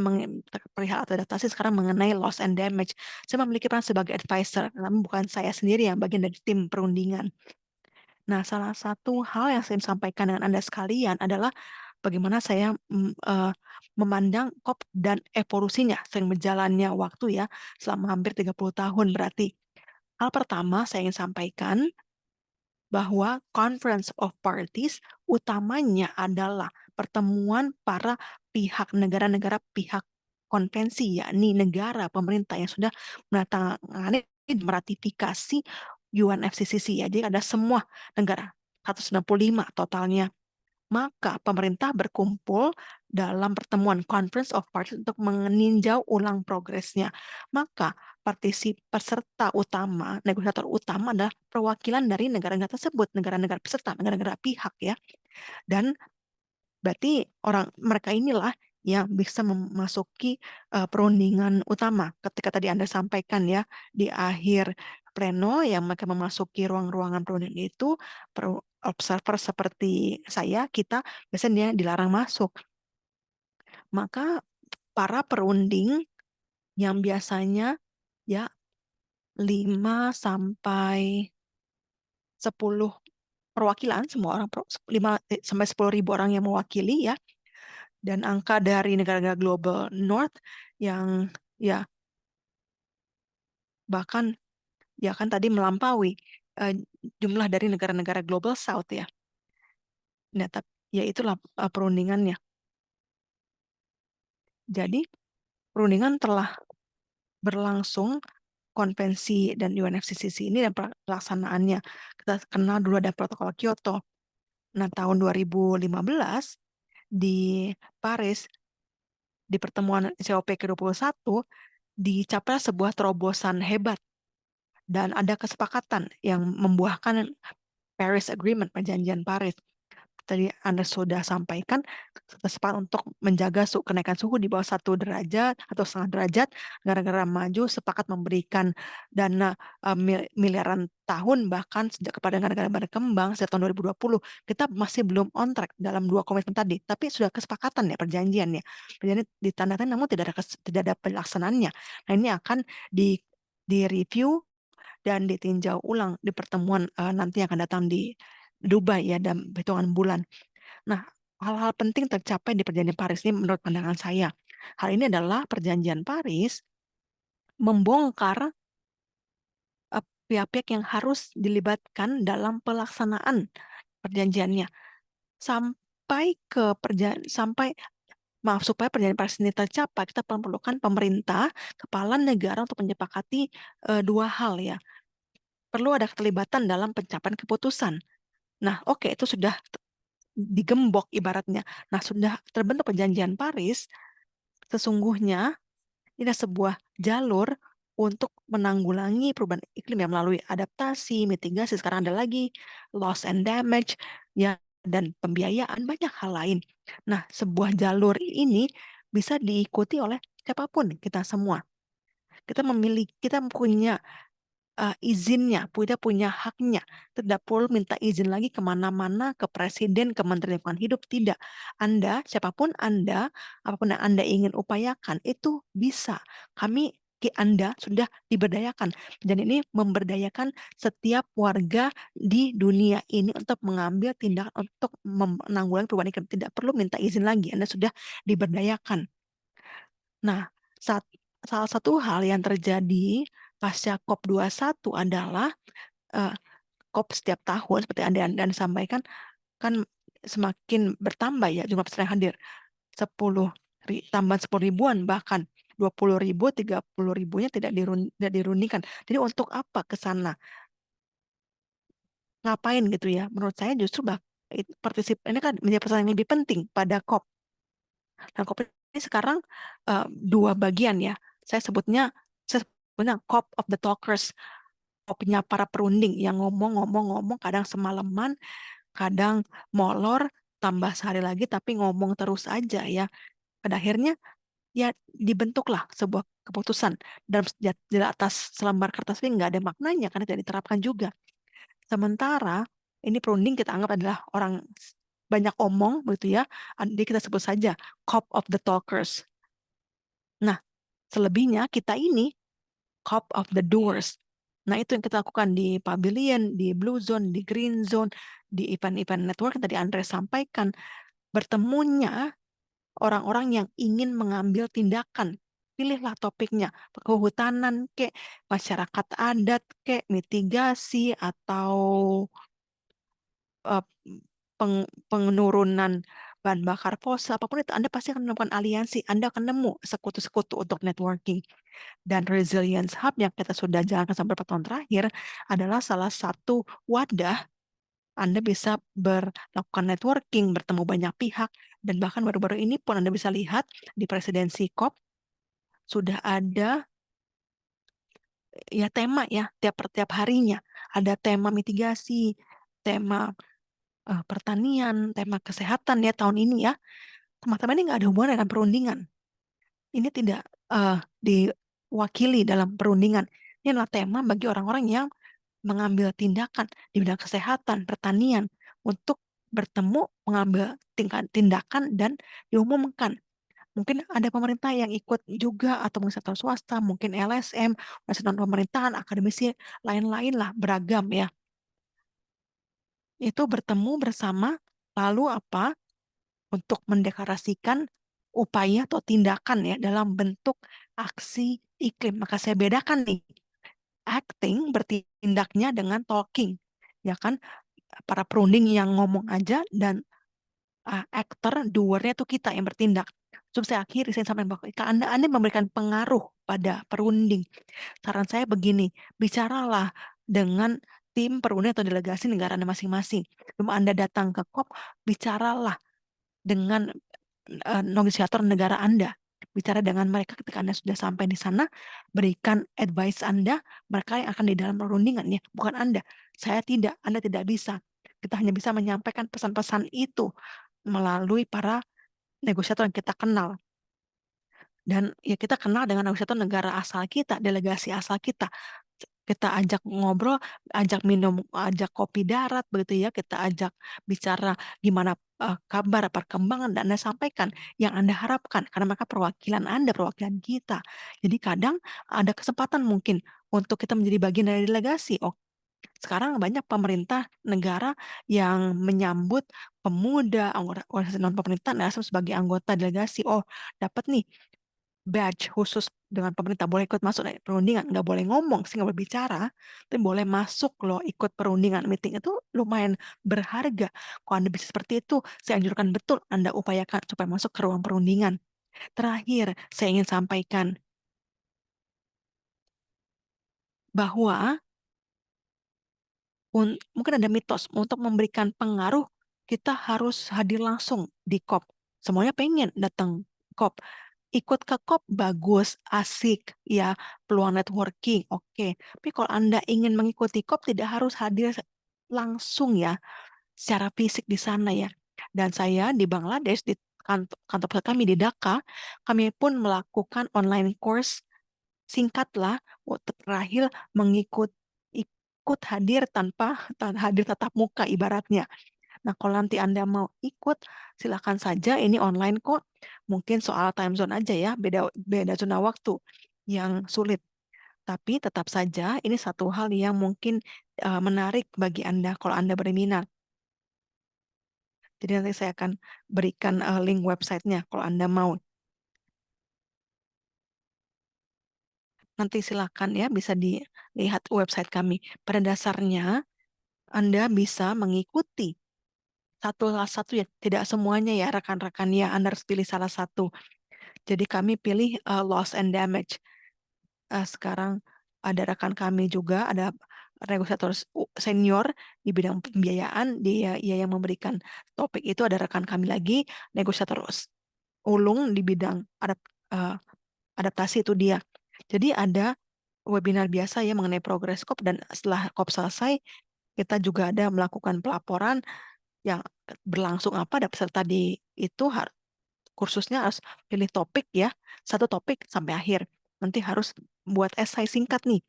perihal adaptasi sekarang mengenai loss and damage. Saya memiliki peran sebagai advisor, namun bukan saya sendiri yang bagian dari tim perundingan. Nah, salah satu hal yang saya sampaikan dengan Anda sekalian adalah bagaimana saya memandang COP dan evolusinya sering berjalannya waktu ya, selama hampir 30 tahun berarti. Hal pertama saya ingin sampaikan bahwa Conference of Parties utamanya adalah pertemuan para pihak negara-negara pihak konvensi, yakni negara pemerintah yang sudah menandatangani meratifikasi UNFCCC ya. Jadi ada semua negara 195 totalnya, maka pemerintah berkumpul dalam pertemuan Conference of Parties untuk meninjau ulang progresnya. Maka peserta utama, negosiator utama adalah perwakilan dari negara-negara tersebut, negara-negara peserta, negara-negara pihak ya. Dan berarti mereka inilah yang bisa memasuki perundingan utama. Ketika tadi Anda sampaikan ya di akhir pleno yang mereka memasuki ruang-ruangan perundingan itu, observer seperti saya, kita biasanya dilarang masuk. Maka para perunding yang biasanya ya 5 sampai 10 perwakilan, semua orang 5 sampai 10.000 orang yang mewakili ya, dan angka dari negara-negara global North yang ya bahkan ya kan tadi melampaui uh, jumlah dari negara-negara global South ya. Nah, ya itulah perundingannya. Jadi perundingan telah berlangsung, konvensi dan UNFCCC ini dan pelaksanaannya. Kita kenal dulu ada protokol Kyoto. Nah, tahun 2015 di Paris, di pertemuan COP ke-21, dicapai sebuah terobosan hebat dan ada kesepakatan yang membuahkan Paris Agreement, perjanjian Paris. Tadi Anda sudah sampaikan kesepakatan untuk menjaga kenaikan suhu di bawah 1 derajat atau setengah derajat. Negara-negara maju sepakat memberikan dana miliaran tahun bahkan sejak kepada negara-negara berkembang sejak tahun 2020. Kita masih belum on track dalam 2 komitmen tadi, tapi sudah kesepakatan ya, perjanjian ya. Perjanjian ditandatangani namun tidak ada pelaksanaannya. Nah, ini akan di review dan ditinjau ulang di pertemuan nanti yang akan datang di Dubai ya dalam hitungan bulan. Nah, hal-hal penting tercapai di perjanjian Paris ini menurut pandangan saya. Hal ini adalah perjanjian Paris membongkar pihak-pihak yang harus dilibatkan dalam pelaksanaan perjanjiannya supaya perjanjian Paris ini tercapai, kita memerlukan pemerintah, kepala negara untuk menyepakati dua hal ya. Perlu ada keterlibatan dalam pencapaian keputusan. Nah, oke, itu sudah digembok ibaratnya. Nah, sudah terbentuk perjanjian Paris, sesungguhnya ini adalah sebuah jalur untuk menanggulangi perubahan iklim yang melalui adaptasi, mitigasi, sekarang ada lagi loss and damage, ya, dan pembiayaan, banyak hal lain. Nah, sebuah jalur ini bisa diikuti oleh siapapun, kita semua. Kita punya izinnya, kita punya haknya. Tidak perlu minta izin lagi kemana-mana, ke presiden, ke menteri lingkungan hidup. Tidak. Anda, siapapun Anda, apapun yang Anda ingin upayakan, itu bisa. Anda sudah diberdayakan. Dan ini memberdayakan setiap warga di dunia ini untuk mengambil tindakan untuk menanggulangi perubahan iklim. Tidak perlu minta izin lagi. Anda sudah diberdayakan. Nah, salah satu hal yang terjadi pasca COP21 adalah COP setiap tahun seperti Anda sampaikan kan semakin bertambah ya jumlah peserta yang hadir. 10 ribuan bahkan 20 ribu, 30 ribunya tidak dirundingkan. Jadi untuk apa ke sana? Ngapain gitu ya? Menurut saya justru ini kan menjadi persoalan yang lebih penting pada COP. Dan COP ini sekarang dua bagian ya. Saya sebutnya COP of the Talkers, COP-nya para perunding yang ngomong kadang semalaman, kadang molor, tambah sehari lagi tapi ngomong terus aja ya. Pada akhirnya ya dibentuklah sebuah keputusan dalam di atas selembar kertas ini nggak ada maknanya karena tidak diterapkan juga. Sementara ini perunding kita anggap adalah orang banyak omong begitu ya. Jadi kita sebut saja COP of the Talkers. Nah, selebihnya kita ini COP of the Doers. Nah, itu yang kita lakukan di Pavilion, di Blue Zone, di Green Zone, di event-event network yang tadi Andre sampaikan. Bertemunya orang-orang yang ingin mengambil tindakan. Pilihlah topiknya, kehutanan, kayak masyarakat adat, kayak mitigasi, atau uh, penurunan bahan bakar fosil, apapun itu, Anda pasti akan menemukan aliansi. Anda akan nemu sekutu-sekutu untuk networking. Dan Resilience Hub yang kita sudah jalankan sampai 4 tahun terakhir adalah salah satu wadah Anda bisa melakukan networking, bertemu banyak pihak, dan bahkan baru-baru ini pun Anda bisa lihat di presidensi COP sudah ada ya tema ya tiap harinya. Ada tema mitigasi, tema pertanian, tema kesehatan ya tahun ini ya. Teman-teman ini nggak ada hubungan dengan perundingan. Ini tidak diwakili dalam perundingan. Ini adalah tema bagi orang-orang yang mengambil tindakan di bidang kesehatan, pertanian, untuk bertemu, mengambil tindakan, dan diumumkan. Mungkin ada pemerintah yang ikut juga, atau mungkin sektor swasta, mungkin LSM, non pemerintahan, akademisi, lain-lain lah, beragam ya. Itu bertemu bersama, lalu apa? Untuk mendeklarasikan upaya atau tindakan ya dalam bentuk aksi iklim. Maka saya bedakan nih, acting bertindaknya dengan talking. Ya kan, para perunding yang ngomong aja dan actor, doernya itu kita yang bertindak. Sebelum saya akhiri, saya sampaikan bahwa Anda memberikan pengaruh pada perunding. Saran saya begini, bicaralah dengan tim perunding atau delegasi negara Anda masing-masing. Sebelum Anda datang ke COP, bicaralah dengan negosiator negara Anda. bicara dengan mereka ketika Anda sudah sampai di sana, berikan advice Anda, mereka yang akan di dalam perundingan ya, bukan Anda. Saya tidak, Anda tidak bisa. Kita hanya bisa menyampaikan pesan-pesan itu melalui para negosiator yang kita kenal. Dan ya kita kenal dengan negosiator negara asal kita, delegasi asal kita. Kita ajak ngobrol, ajak minum, ajak kopi darat begitu ya, kita ajak bicara gimana kabar, perkembangan, dan Anda sampaikan yang Anda harapkan, karena mereka perwakilan Anda, perwakilan kita. Jadi kadang ada kesempatan mungkin untuk kita menjadi bagian dari delegasi. Oh, sekarang banyak pemerintah negara yang menyambut pemuda, anggota organisasi non pemerintah, sebagai anggota delegasi. Oh, dapat nih badge khusus dengan pemerintah, boleh ikut masuk dari perundingan, nggak boleh ngomong sih, nggak boleh bicara, tapi boleh masuk loh ikut perundingan. Meeting itu lumayan berharga. Kalau Anda bisa seperti itu, saya anjurkan betul Anda upayakan supaya masuk ke ruang perundingan. Terakhir, saya ingin sampaikan bahwa mungkin ada mitos untuk memberikan pengaruh, kita harus hadir langsung di COP. Semuanya pengen datang COP. Ikut ke COP bagus, asik, ya, peluang networking, oke. Tapi kalau Anda ingin mengikuti COP, tidak harus hadir langsung ya, secara fisik di sana ya. Dan saya di Bangladesh, di kantor pusat kami di Dhaka, kami pun melakukan online course singkatlah, terakhir ikut hadir hadir tatap muka ibaratnya. Nah, kalau nanti Anda mau ikut, silakan saja. Ini online kok. Mungkin soal time zone aja ya, beda beda zona waktu yang sulit. Tapi tetap saja ini satu hal yang mungkin menarik bagi Anda kalau Anda berminat. Jadi nanti saya akan berikan link websitenya kalau Anda mau. Nanti silakan ya, bisa dilihat website kami. Pada dasarnya, Anda bisa mengikuti satu ya, tidak semuanya ya rekan-rekan ya, Anda harus pilih salah satu. Jadi kami pilih loss and damage. Sekarang ada rekan kami juga, ada negosiator senior di bidang pembiayaan, dia yang memberikan topik itu, ada rekan kami lagi, negosiator ulung di bidang eh, adaptasi itu dia. Jadi ada webinar biasa ya mengenai progres COP, dan setelah COP selesai, kita juga ada melakukan pelaporan yang berlangsung apa, ada peserta di itu kursusnya harus pilih topik ya, satu topik sampai akhir. Nanti harus buat esai singkat nih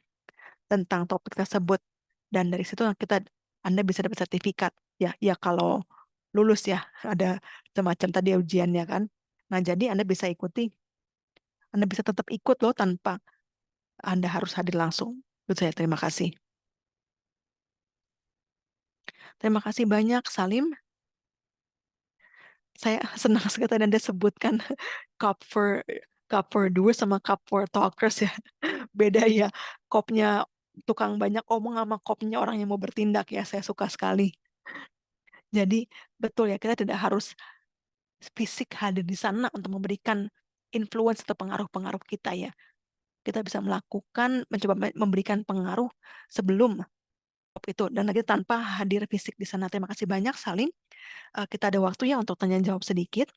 tentang topik tersebut, dan dari situ Anda bisa dapat sertifikat ya. Ya kalau lulus ya, ada semacam tadi ujiannya kan. Nah, jadi Anda bisa Anda bisa tetap ikut loh tanpa Anda harus hadir langsung. Itu saya terima kasih. Terima kasih banyak Salim. Saya senang sekali tadi Anda sebutkan cup for cup for doers sama cup for talkers ya. Beda ya. Kopnya tukang banyak omong sama kopnya orang yang mau bertindak ya. Saya suka sekali. Jadi betul ya, kita tidak harus fisik hadir di sana untuk memberikan influence atau pengaruh-pengaruh kita ya. Kita bisa mencoba memberikan pengaruh sebelum COP itu, dan lagi tanpa hadir fisik di sana. Terima kasih banyak Salim. Kita ada waktu ya untuk tanya jawab sedikit.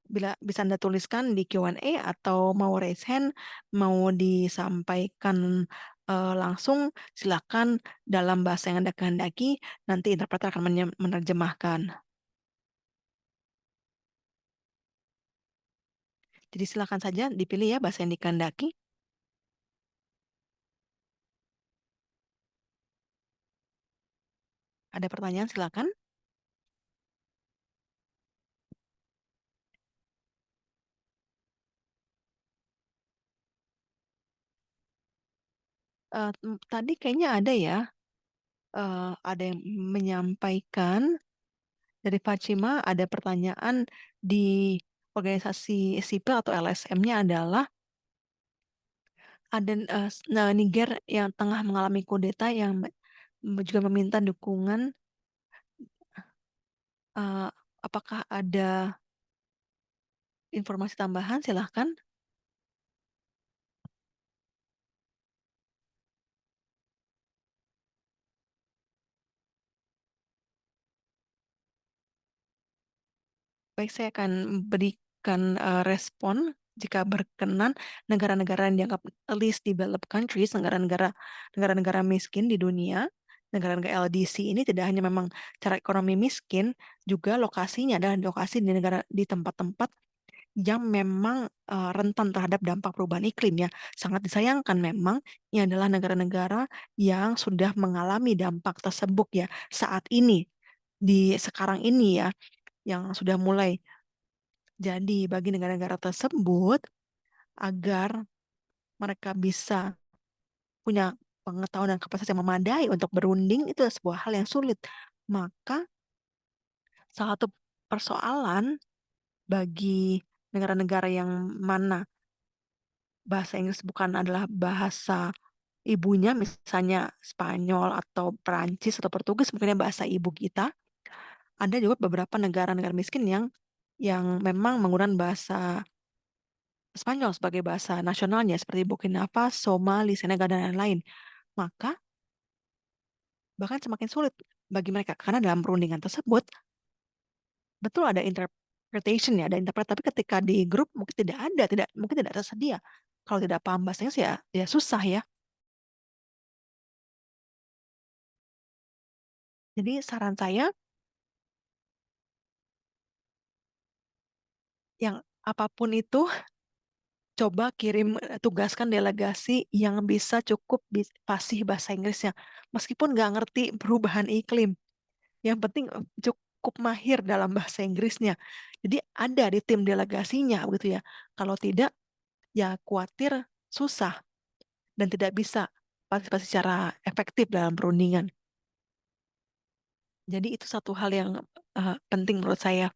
Bila bisa Anda tuliskan di Q&A atau mau raise hand, mau disampaikan langsung, silakan dalam bahasa yang Anda kehendaki, nanti interpreter akan menerjemahkan. Jadi silakan saja dipilih ya bahasa yang dikehendaki. Ada pertanyaan, silakan. Tadi kayaknya ada ya, ada yang menyampaikan dari Fatima, ada pertanyaan di organisasi sipil atau LSM-nya adalah ada Niger yang tengah mengalami kudeta yang juga meminta dukungan. eh, apakah ada informasi tambahan? Silahkan. Baik, saya akan berikan respon jika berkenan. Negara-negara yang dianggap least developed countries, negara-negara miskin di dunia, negara-negara LDC ini tidak hanya memang cara ekonomi miskin, juga lokasinya adalah lokasi di tempat-tempat yang memang rentan terhadap dampak perubahan iklim ya. Sangat disayangkan memang ini adalah negara-negara yang sudah mengalami dampak tersebut ya saat ini, di sekarang ini ya, yang sudah mulai. Jadi bagi negara-negara tersebut, agar mereka bisa punya pengetahuan dan kapasitas yang memadai untuk berunding, itu sebuah hal yang sulit. Maka salah satu persoalan bagi negara-negara yang mana bahasa Inggris bukan adalah bahasa ibunya, misalnya Spanyol atau Perancis atau Portugis, mungkinnya bahasa ibu kita. Ada juga beberapa negara-negara miskin yang memang menggunakan bahasa Spanyol sebagai bahasa nasionalnya, seperti Burkina Faso, Mali, Senegal, dan lain-lain. Maka bahkan semakin sulit bagi mereka, karena dalam perundingan tersebut, betul ada interpretation ya, ada interpret, tapi ketika di grup mungkin tidak ada, mungkin tidak tersedia. Kalau tidak paham bahasa Inggris ya susah ya. Jadi saran saya, yang apapun itu, coba tugaskan delegasi yang bisa cukup fasih bahasa Inggrisnya. Meskipun nggak ngerti perubahan iklim. Yang penting cukup mahir dalam bahasa Inggrisnya. Jadi ada di tim delegasinya begitu ya. Kalau tidak, ya khawatir susah dan tidak bisa partisipasi secara efektif dalam perundingan. Jadi itu satu hal yang penting menurut saya.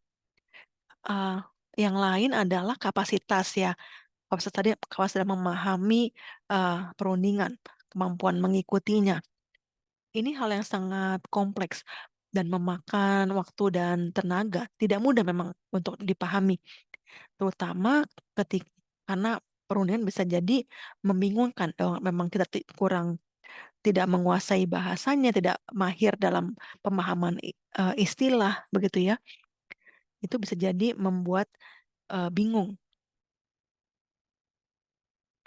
Eh, yang lain adalah kapasitas ya. Kapasitas dalam memahami perundingan, kemampuan mengikutinya. Ini hal yang sangat kompleks dan memakan waktu dan tenaga. Tidak mudah memang untuk dipahami, terutama ketika karena perundingan bisa jadi membingungkan. Memang kita kurang tidak menguasai bahasanya, tidak mahir dalam pemahaman istilah, begitu ya. Itu bisa jadi membuat bingung.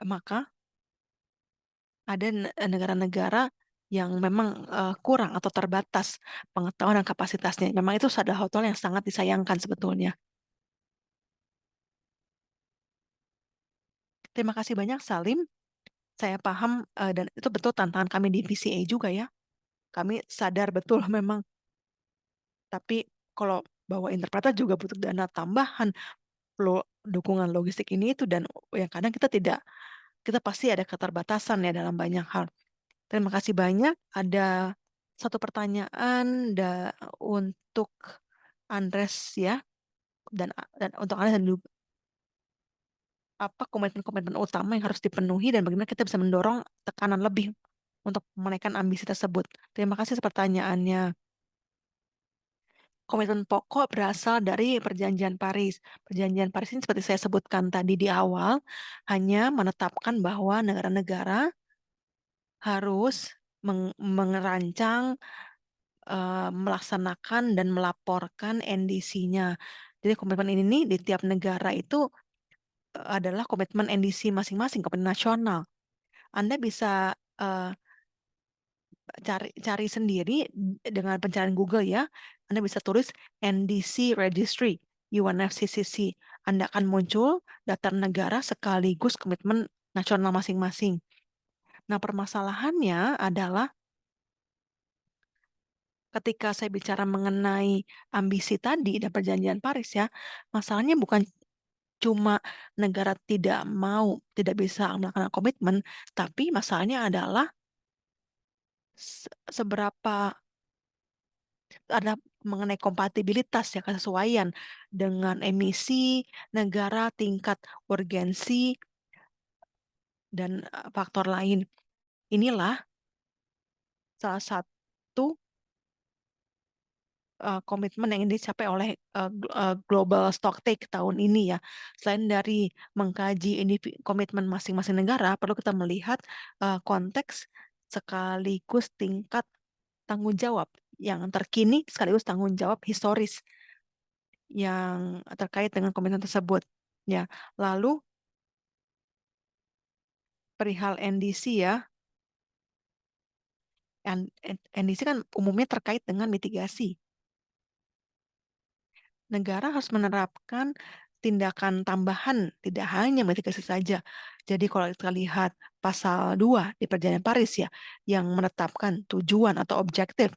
Maka ada negara-negara yang memang kurang atau terbatas pengetahuan dan kapasitasnya. Memang itu adalah hal yang sangat disayangkan sebetulnya. Terima kasih banyak, Salim. Saya paham dan itu betul tantangan kami di PCA juga ya. Kami sadar betul memang, tapi kalau bawa interpreter juga butuh dana tambahan, perlu dukungan logistik ini itu, dan yang kadang kita pasti ada keterbatasan ya dalam banyak hal. Terima kasih banyak. Ada satu pertanyaan untuk Andres ya, dan untuk Andres, dan apa komitmen-komitmen utama yang harus dipenuhi dan bagaimana kita bisa mendorong tekanan lebih untuk menaikkan ambisi tersebut. Terima kasih atas pertanyaannya. Komitmen pokok berasal dari Perjanjian Paris. Perjanjian Paris ini seperti saya sebutkan tadi di awal, hanya menetapkan bahwa negara-negara harus merancang, melaksanakan dan melaporkan NDC-nya. Jadi komitmen ini nih di tiap negara itu adalah komitmen NDC masing-masing, komitmen nasional. Anda bisa eh, cari sendiri dengan pencarian Google ya. Anda bisa tulis NDC Registry UNFCCC. Anda akan muncul daftar negara sekaligus komitmen nasional masing-masing. Nah, permasalahannya adalah ketika saya bicara mengenai ambisi tadi dan perjanjian Paris ya, masalahnya bukan cuma negara tidak bisa melakukan komitmen, tapi masalahnya adalah seberapa ada mengenai kompatibilitas ya, kesesuaian dengan emisi negara, tingkat urgensi, dan faktor lain. Inilah salah satu komitmen yang dicapai oleh Global Stocktake tahun ini ya. Selain dari mengkaji komitmen masing-masing negara, perlu kita melihat konteks sekaligus tingkat tanggung jawab yang terkini sekaligus tanggung jawab historis yang terkait dengan komitmen tersebut. Ya, lalu perihal NDC ya, NDC kan umumnya terkait dengan mitigasi. Negara harus menerapkan tindakan tambahan, tidak hanya mitigasi saja. Jadi kalau kita lihat pasal 2 di Perjanjian Paris ya, yang menetapkan tujuan atau objektif,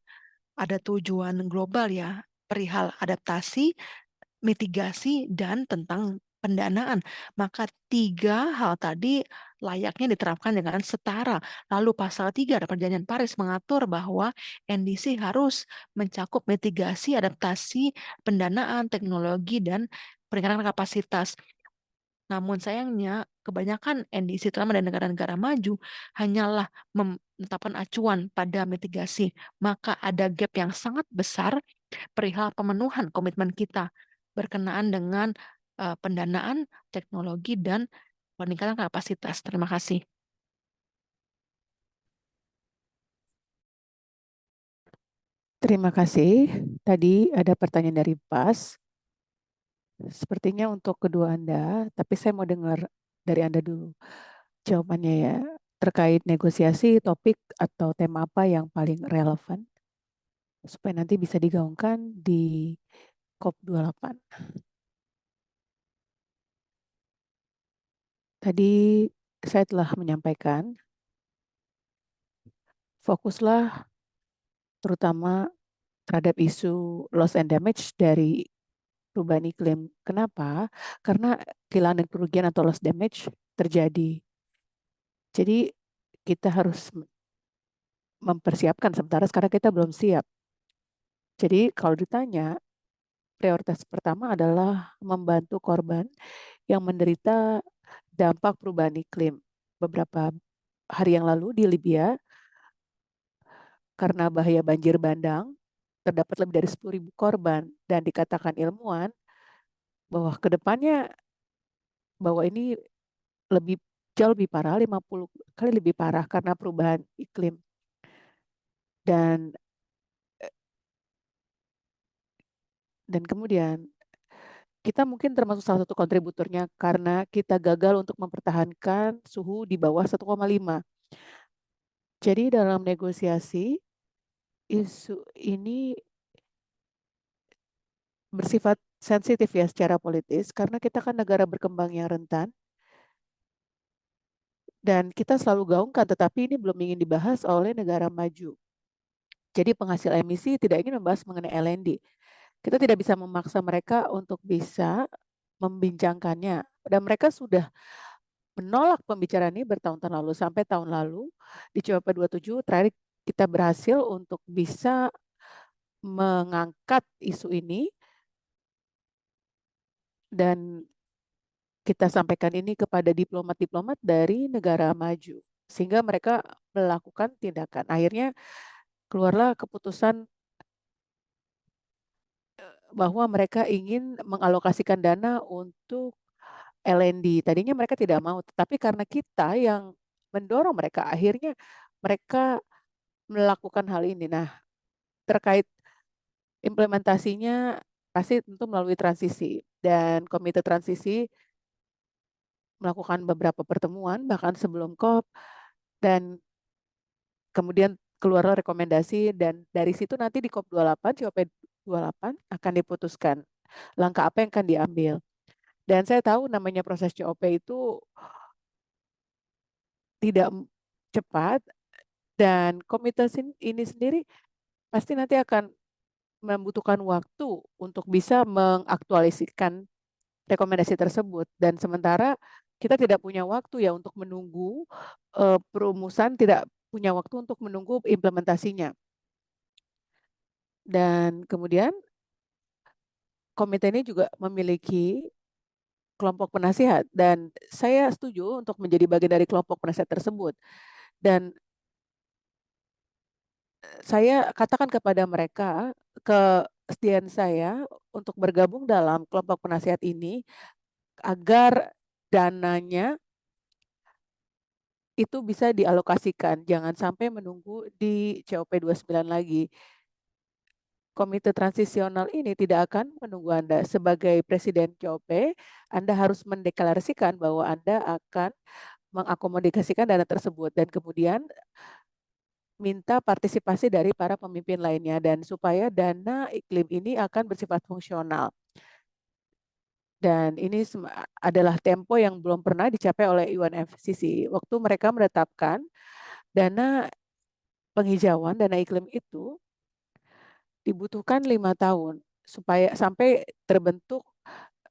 ada tujuan global ya, perihal adaptasi, mitigasi, dan tentang pendanaan. Maka tiga hal tadi layaknya diterapkan dengan setara. Lalu pasal 3 dari Perjanjian Paris mengatur bahwa NDC harus mencakup mitigasi, adaptasi, pendanaan, teknologi, dan peningkatan kapasitas. Namun sayangnya kebanyakan NDC terutama dari negara-negara maju hanyalah menetapkan acuan pada mitigasi. Maka ada gap yang sangat besar perihal pemenuhan komitmen kita berkenaan dengan pendanaan, teknologi, dan peningkatan kapasitas. Terima kasih. Terima kasih. Tadi ada pertanyaan dari PAS. Sepertinya untuk kedua Anda, tapi saya mau dengar dari Anda dulu jawabannya ya. Terkait negosiasi, topik atau tema apa yang paling relevan supaya nanti bisa digaungkan di COP28. Tadi saya telah menyampaikan, fokuslah terutama terhadap isu loss and damage dari perubahan iklim. Kenapa? Karena kehilangan dan kerugian atau loss damage terjadi. Jadi kita harus mempersiapkan sementara sekarang kita belum siap. Jadi kalau ditanya, prioritas pertama adalah membantu korban yang menderita dampak perubahan iklim. Beberapa hari yang lalu di Libya, karena bahaya banjir bandang, terdapat lebih dari 10.000 korban dan dikatakan ilmuwan bahwa ke depannya bahwa ini lebih jauh lebih parah, 50 kali lebih parah karena perubahan iklim. Dan dan kemudian kita mungkin termasuk salah satu kontributornya karena kita gagal untuk mempertahankan suhu di bawah 1,5. Jadi dalam negosiasi, isu ini bersifat sensitif ya secara politis karena kita kan negara berkembang yang rentan dan kita selalu gaungkan tetapi ini belum ingin dibahas oleh negara maju. Jadi penghasil emisi tidak ingin membahas mengenai LND. Kita tidak bisa memaksa mereka untuk bisa membincangkannya dan mereka sudah menolak pembicaraan ini bertahun-tahun lalu sampai tahun lalu di COP27 terakhir kita berhasil untuk bisa mengangkat isu ini dan kita sampaikan ini kepada diplomat-diplomat dari negara maju sehingga mereka melakukan tindakan. Akhirnya keluarlah keputusan bahwa mereka ingin mengalokasikan dana untuk LND. Tadinya mereka tidak mau, tetapi karena kita yang mendorong mereka, akhirnya mereka melakukan hal ini. Nah, terkait implementasinya pasti tentu melalui transisi dan komite transisi melakukan beberapa pertemuan bahkan sebelum COP dan kemudian keluarlah rekomendasi dan dari situ nanti di COP28, COP28 akan diputuskan langkah apa yang akan diambil. Dan saya tahu namanya proses COP itu tidak cepat dan komite ini sendiri pasti nanti akan membutuhkan waktu untuk bisa mengaktualisasikan rekomendasi tersebut dan sementara kita tidak punya waktu ya untuk menunggu perumusan, tidak punya waktu untuk menunggu implementasinya. Dan kemudian komite ini juga memiliki kelompok penasihat dan saya setuju untuk menjadi bagian dari kelompok penasihat tersebut. Dan saya katakan kepada mereka kesediaan saya untuk bergabung dalam kelompok penasihat ini agar dananya itu bisa dialokasikan, jangan sampai menunggu di COP29 lagi. Komite transisional ini tidak akan menunggu Anda. Sebagai Presiden COP, Anda harus mendeklarasikan bahwa Anda akan mengakomodasikan dana tersebut dan kemudian minta partisipasi dari para pemimpin lainnya dan supaya dana iklim ini akan bersifat fungsional. Dan ini adalah tempo yang belum pernah dicapai oleh UNFCCC. Waktu mereka menetapkan dana penghijauan, dana iklim itu dibutuhkan 5 tahun supaya sampai terbentuk,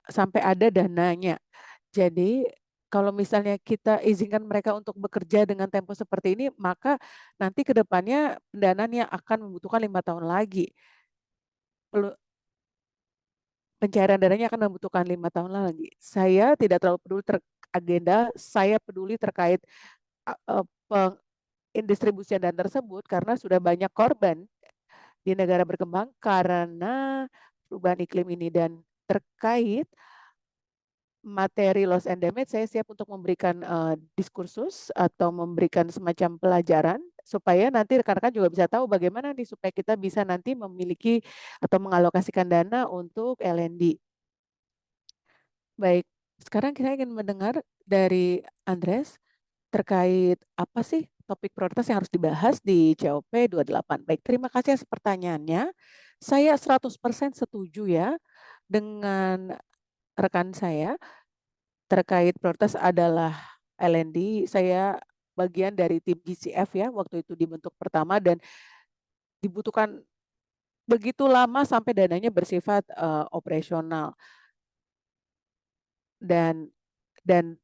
sampai ada dananya. Jadi kalau misalnya kita izinkan mereka untuk bekerja dengan tempo seperti ini, maka nanti ke depannya pendanaan yang akan membutuhkan 5 tahun lagi. Pencairan dananya akan membutuhkan 5 tahun lagi. Saya tidak terlalu peduli agenda, saya peduli terkait pendistribusian dana tersebut karena sudah banyak korban di negara berkembang karena perubahan iklim ini dan terkait materi loss and damage, saya siap untuk memberikan diskursus atau memberikan semacam pelajaran supaya nanti rekan-rekan juga bisa tahu bagaimana nih supaya kita bisa nanti memiliki atau mengalokasikan dana untuk LND. Baik, sekarang kita ingin mendengar dari Andres terkait apa sih topik prioritas yang harus dibahas di COP28. Baik, terima kasih atas pertanyaannya. Saya 100% setuju ya dengan rekan saya terkait prioritas adalah LND. Saya bagian dari tim GCF ya, waktu itu dibentuk pertama dan dibutuhkan begitu lama sampai dananya bersifat operasional dan dan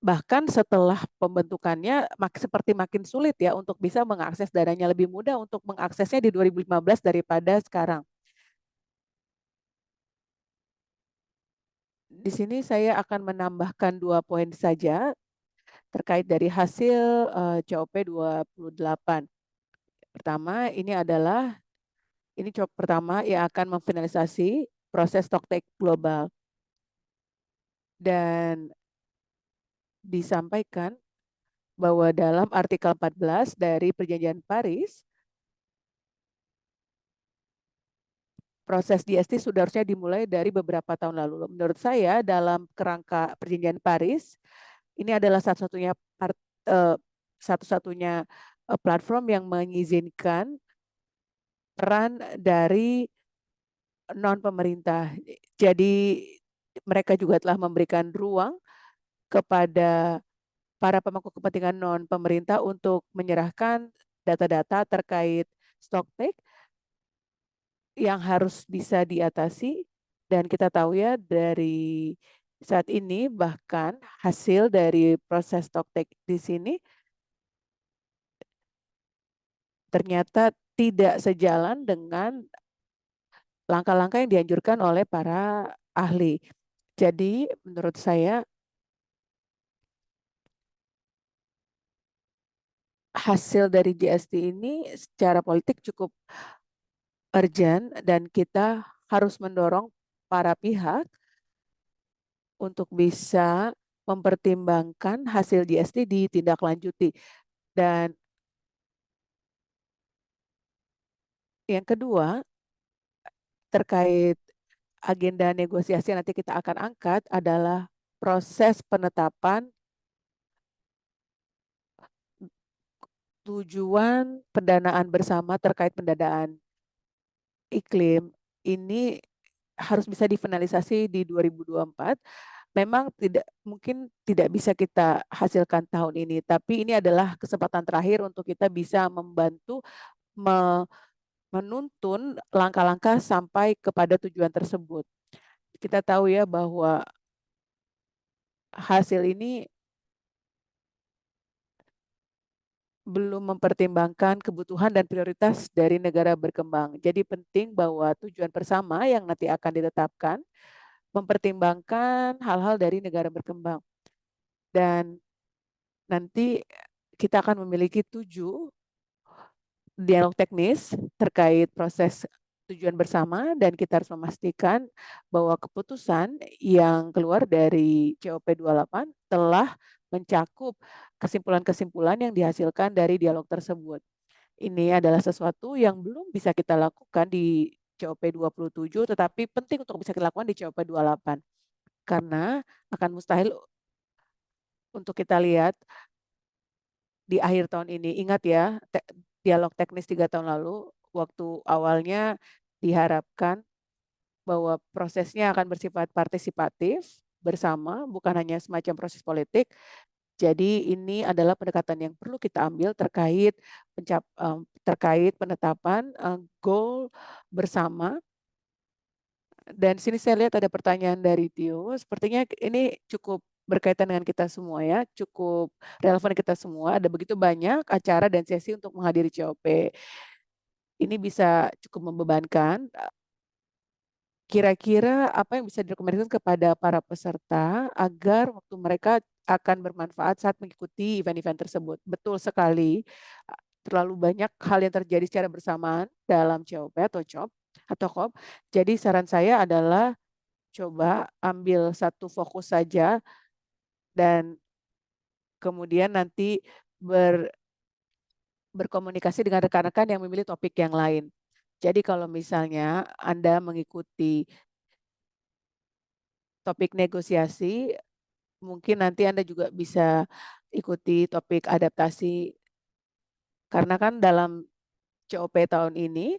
bahkan setelah pembentukannya seperti makin sulit ya untuk bisa mengakses dananya, lebih mudah untuk mengaksesnya di 2015 daripada sekarang. Di sini saya akan menambahkan 2 poin saja terkait dari hasil COP28. Pertama, ini COP pertama yang akan memfinalisasi proses stocktake global dan disampaikan bahwa dalam artikel 14 dari Perjanjian Paris, proses GST sudah harusnya dimulai dari beberapa tahun lalu. Menurut saya dalam kerangka Perjanjian Paris, ini adalah satu-satunya platform yang mengizinkan peran dari non-pemerintah. Jadi mereka juga telah memberikan ruang kepada para pemangku kepentingan non-pemerintah untuk menyerahkan data-data terkait stocktake yang harus bisa diatasi. Dan kita tahu ya dari saat ini bahkan hasil dari proses stocktake di sini ternyata tidak sejalan dengan langkah-langkah yang dianjurkan oleh para ahli. Jadi menurut saya hasil dari GST ini secara politik cukup urgent dan kita harus mendorong para pihak untuk bisa mempertimbangkan hasil GST ditindaklanjuti. Dan yang kedua, terkait agenda negosiasi yang nanti kita akan angkat adalah proses penetapan tujuan pendanaan bersama terkait pendanaan iklim. Ini harus bisa difinalisasi di 2024. Memang mungkin tidak bisa kita hasilkan tahun ini, tapi ini adalah kesempatan terakhir untuk kita bisa membantu menuntun langkah-langkah sampai kepada tujuan tersebut. Kita tahu ya bahwa hasil ini belum mempertimbangkan kebutuhan dan prioritas dari negara berkembang. Jadi penting bahwa tujuan bersama yang nanti akan ditetapkan mempertimbangkan hal-hal dari negara berkembang. Dan nanti kita akan memiliki 7 dialog teknis terkait proses tujuan bersama dan kita harus memastikan bahwa keputusan yang keluar dari COP28 telah mencakup kesimpulan-kesimpulan yang dihasilkan dari dialog tersebut. Ini adalah sesuatu yang belum bisa kita lakukan di COP 27, tetapi penting untuk bisa kita lakukan di COP 28. Karena akan mustahil untuk kita lihat di akhir tahun ini. Ingat ya, dialog teknis 3 tahun lalu, waktu awalnya diharapkan bahwa prosesnya akan bersifat partisipatif bersama, bukan hanya semacam proses politik. Jadi ini adalah pendekatan yang perlu kita ambil terkait penetapan goal bersama. Dan sini saya lihat ada pertanyaan dari Tio. Sepertinya ini cukup berkaitan dengan kita semua ya, cukup relevan kita semua. Ada begitu banyak acara dan sesi untuk menghadiri COP. Ini bisa cukup membebankan. Kira-kira apa yang bisa direkomendasikan kepada para peserta agar waktu mereka akan bermanfaat saat mengikuti event-event tersebut? Betul sekali, terlalu banyak hal yang terjadi secara bersamaan dalam COP atau COP atau COP. Jadi saran saya adalah coba ambil satu fokus saja dan kemudian nanti berkomunikasi dengan rekan-rekan yang memilih topik yang lain. Jadi kalau misalnya Anda mengikuti topik negosiasi, mungkin nanti Anda juga bisa ikuti topik adaptasi. Karena kan dalam COP tahun ini,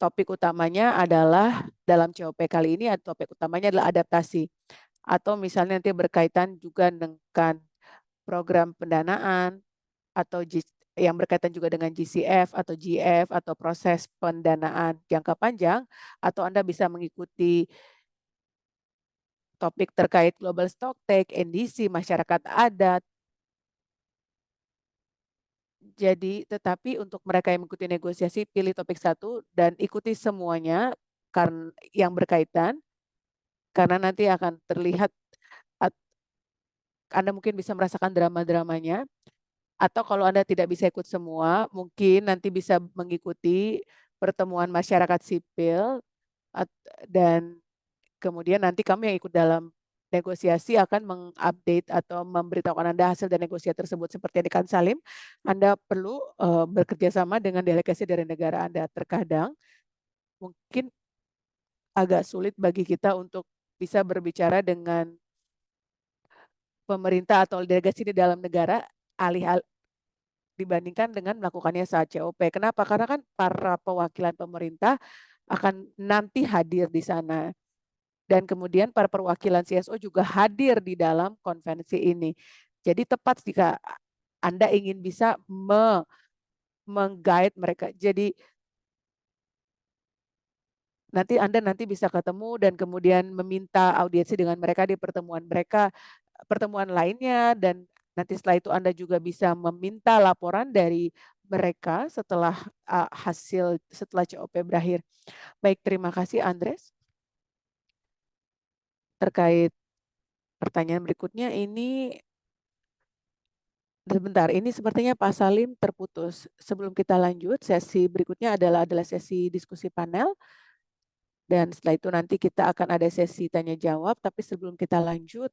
topik utamanya adalah dalam COP kali ini, topik utamanya adalah adaptasi. Atau misalnya nanti berkaitan juga dengan program pendanaan atau yang berkaitan juga dengan GCF atau GF atau proses pendanaan jangka panjang, atau Anda bisa mengikuti topik terkait global stocktake, NDC, masyarakat adat. Jadi, tetapi untuk mereka yang mengikuti negosiasi, pilih topik satu dan ikuti semuanya karena yang berkaitan, karena nanti akan terlihat Anda mungkin bisa merasakan drama-dramanya. Atau kalau Anda tidak bisa ikut semua, mungkin nanti bisa mengikuti pertemuan masyarakat sipil dan kemudian nanti kami yang ikut dalam negosiasi akan mengupdate atau memberitahukan Anda hasil dari negosiasi tersebut. Seperti yang di Salim, Anda perlu bekerja sama dengan delegasi dari negara Anda. Terkadang mungkin agak sulit bagi kita untuk bisa berbicara dengan pemerintah atau delegasi di dalam negara alih-alih dibandingkan dengan melakukannya saat COP. Kenapa? Karena kan para pewakilan pemerintah akan nanti hadir di sana. Dan kemudian para perwakilan CSO juga hadir di dalam konvensi ini. Jadi tepat jika Anda ingin bisa meng-guide mereka. Jadi Anda bisa ketemu dan kemudian meminta audiensi dengan mereka di pertemuan lainnya, dan nanti setelah itu Anda juga bisa meminta laporan dari mereka setelah setelah COP berakhir. Baik, terima kasih Andres. Terkait pertanyaan berikutnya ini, sebentar, ini sepertinya Pak Salim terputus. Sebelum kita lanjut, sesi berikutnya adalah sesi diskusi panel. Dan setelah itu nanti kita akan ada sesi tanya jawab, tapi sebelum kita lanjut,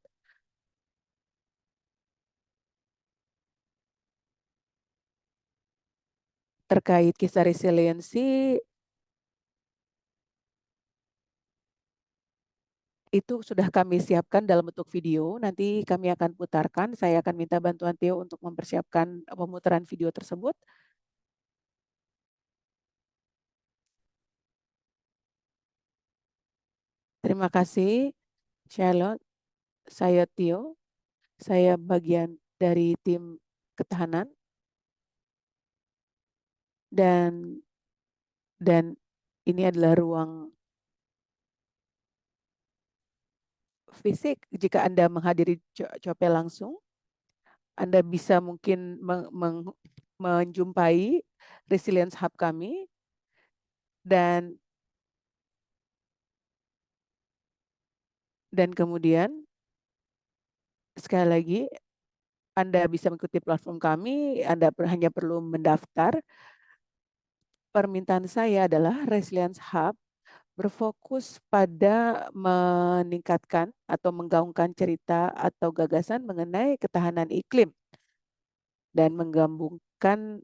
terkait kisah resiliensi, itu sudah kami siapkan dalam bentuk video. Nanti kami akan putarkan. Saya akan minta bantuan Theo untuk mempersiapkan pemutaran video tersebut. Terima kasih, Charlotte. Saya Theo. Saya bagian dari tim ketahanan. Dan ini adalah ruang fisik. Jika Anda menghadiri COP langsung, Anda bisa mungkin menjumpai Resilience Hub kami, dan kemudian sekali lagi Anda bisa mengikuti platform kami. Anda hanya perlu mendaftar. Permintaan saya adalah Resilience Hub berfokus pada meningkatkan atau menggaungkan cerita atau gagasan mengenai ketahanan iklim dan menggabungkan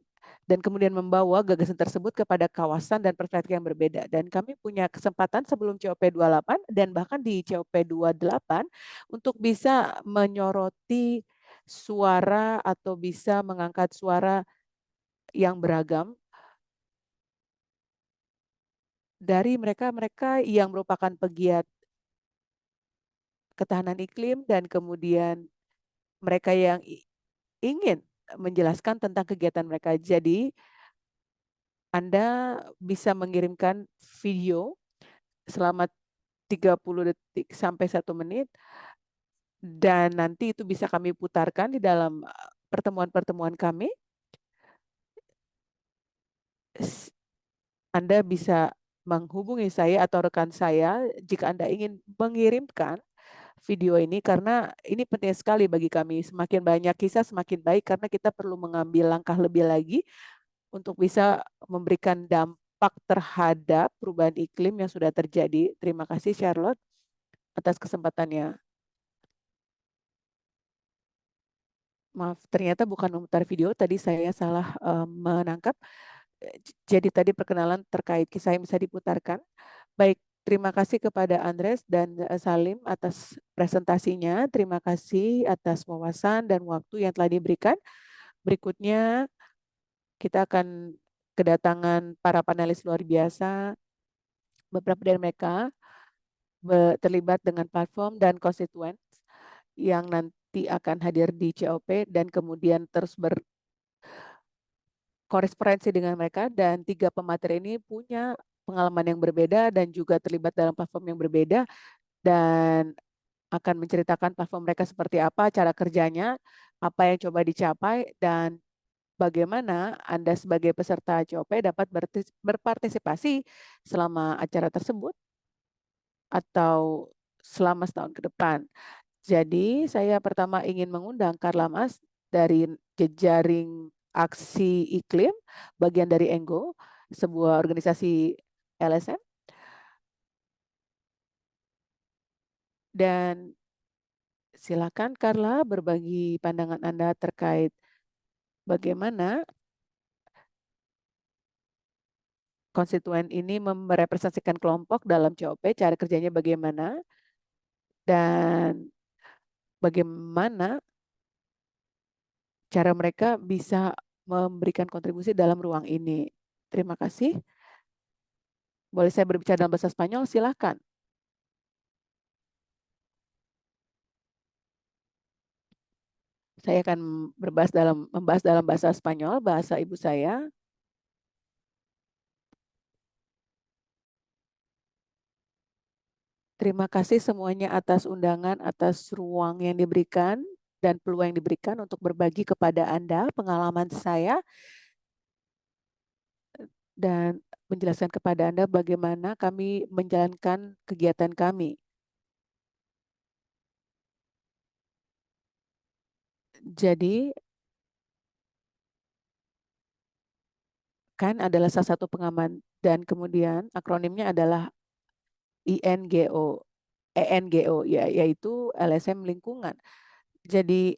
dan kemudian membawa gagasan tersebut kepada kawasan dan perspektif yang berbeda. Dan kami punya kesempatan sebelum COP28 dan bahkan di COP28 untuk bisa menyoroti suara atau bisa mengangkat suara yang beragam dari mereka-mereka yang merupakan pegiat ketahanan iklim dan kemudian mereka yang ingin menjelaskan tentang kegiatan mereka. Jadi Anda bisa mengirimkan video selama 30 detik sampai 1 menit dan nanti itu bisa kami putarkan di dalam pertemuan-pertemuan kami. Anda bisa menghubungi saya atau rekan saya jika Anda ingin mengirimkan video ini karena ini penting sekali bagi kami. Semakin banyak kisah semakin baik karena kita perlu mengambil langkah lebih lagi untuk bisa memberikan dampak terhadap perubahan iklim yang sudah terjadi. Terima kasih Charlotte atas kesempatannya. Maaf, ternyata bukan memutar video, tadi saya salah menangkap. Jadi tadi perkenalan terkait kisah yang bisa diputarkan. Baik, terima kasih kepada Andres dan Salim atas presentasinya. Terima kasih atas wawasan dan waktu yang telah diberikan. Berikutnya kita akan kedatangan para panelis luar biasa. Beberapa dari mereka terlibat dengan platform dan konstituen yang nanti akan hadir di COP dan kemudian terus berkorespondensi dengan mereka, dan 3 pemateri ini punya pengalaman yang berbeda dan juga terlibat dalam platform yang berbeda dan akan menceritakan platform mereka seperti apa, cara kerjanya, apa yang coba dicapai, dan bagaimana Anda sebagai peserta COP dapat berpartisipasi selama acara tersebut atau selama setahun ke depan. Jadi saya pertama ingin mengundang Karla Mas dari Jejaring Aksi Iklim, bagian dari ENGO, sebuah organisasi LSM. Dan silakan Karla berbagi pandangan Anda terkait bagaimana konstituen ini merepresentasikan kelompok dalam COP, cara kerjanya bagaimana, dan bagaimana cara mereka bisa memberikan kontribusi dalam ruang ini. Terima kasih. Boleh saya berbicara dalam bahasa Spanyol? Silakan. Saya akan membahas dalam bahasa Spanyol, bahasa ibu saya. Terima kasih semuanya atas undangan, atas ruang yang diberikan dan peluang yang diberikan untuk berbagi kepada Anda pengalaman saya dan menjelaskan kepada Anda bagaimana kami menjalankan kegiatan kami. Jadi, kan adalah salah satu pengaman dan kemudian akronimnya adalah INGO, ENGO, ya, yaitu LSM lingkungan. Jadi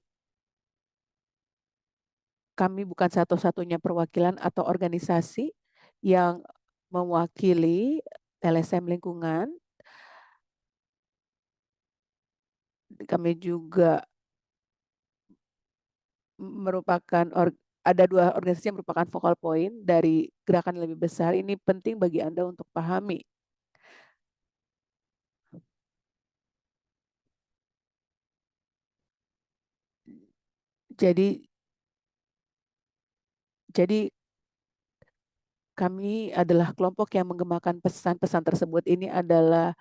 kami bukan satu-satunya perwakilan atau organisasi yang mewakili LSM lingkungan. Kami juga merupakan ada 2 organisasi yang merupakan focal point dari gerakan yang lebih besar. Ini penting bagi Anda untuk pahami. Jadi kami adalah kelompok yang mengembangkan pesan-pesan tersebut. Ini adalah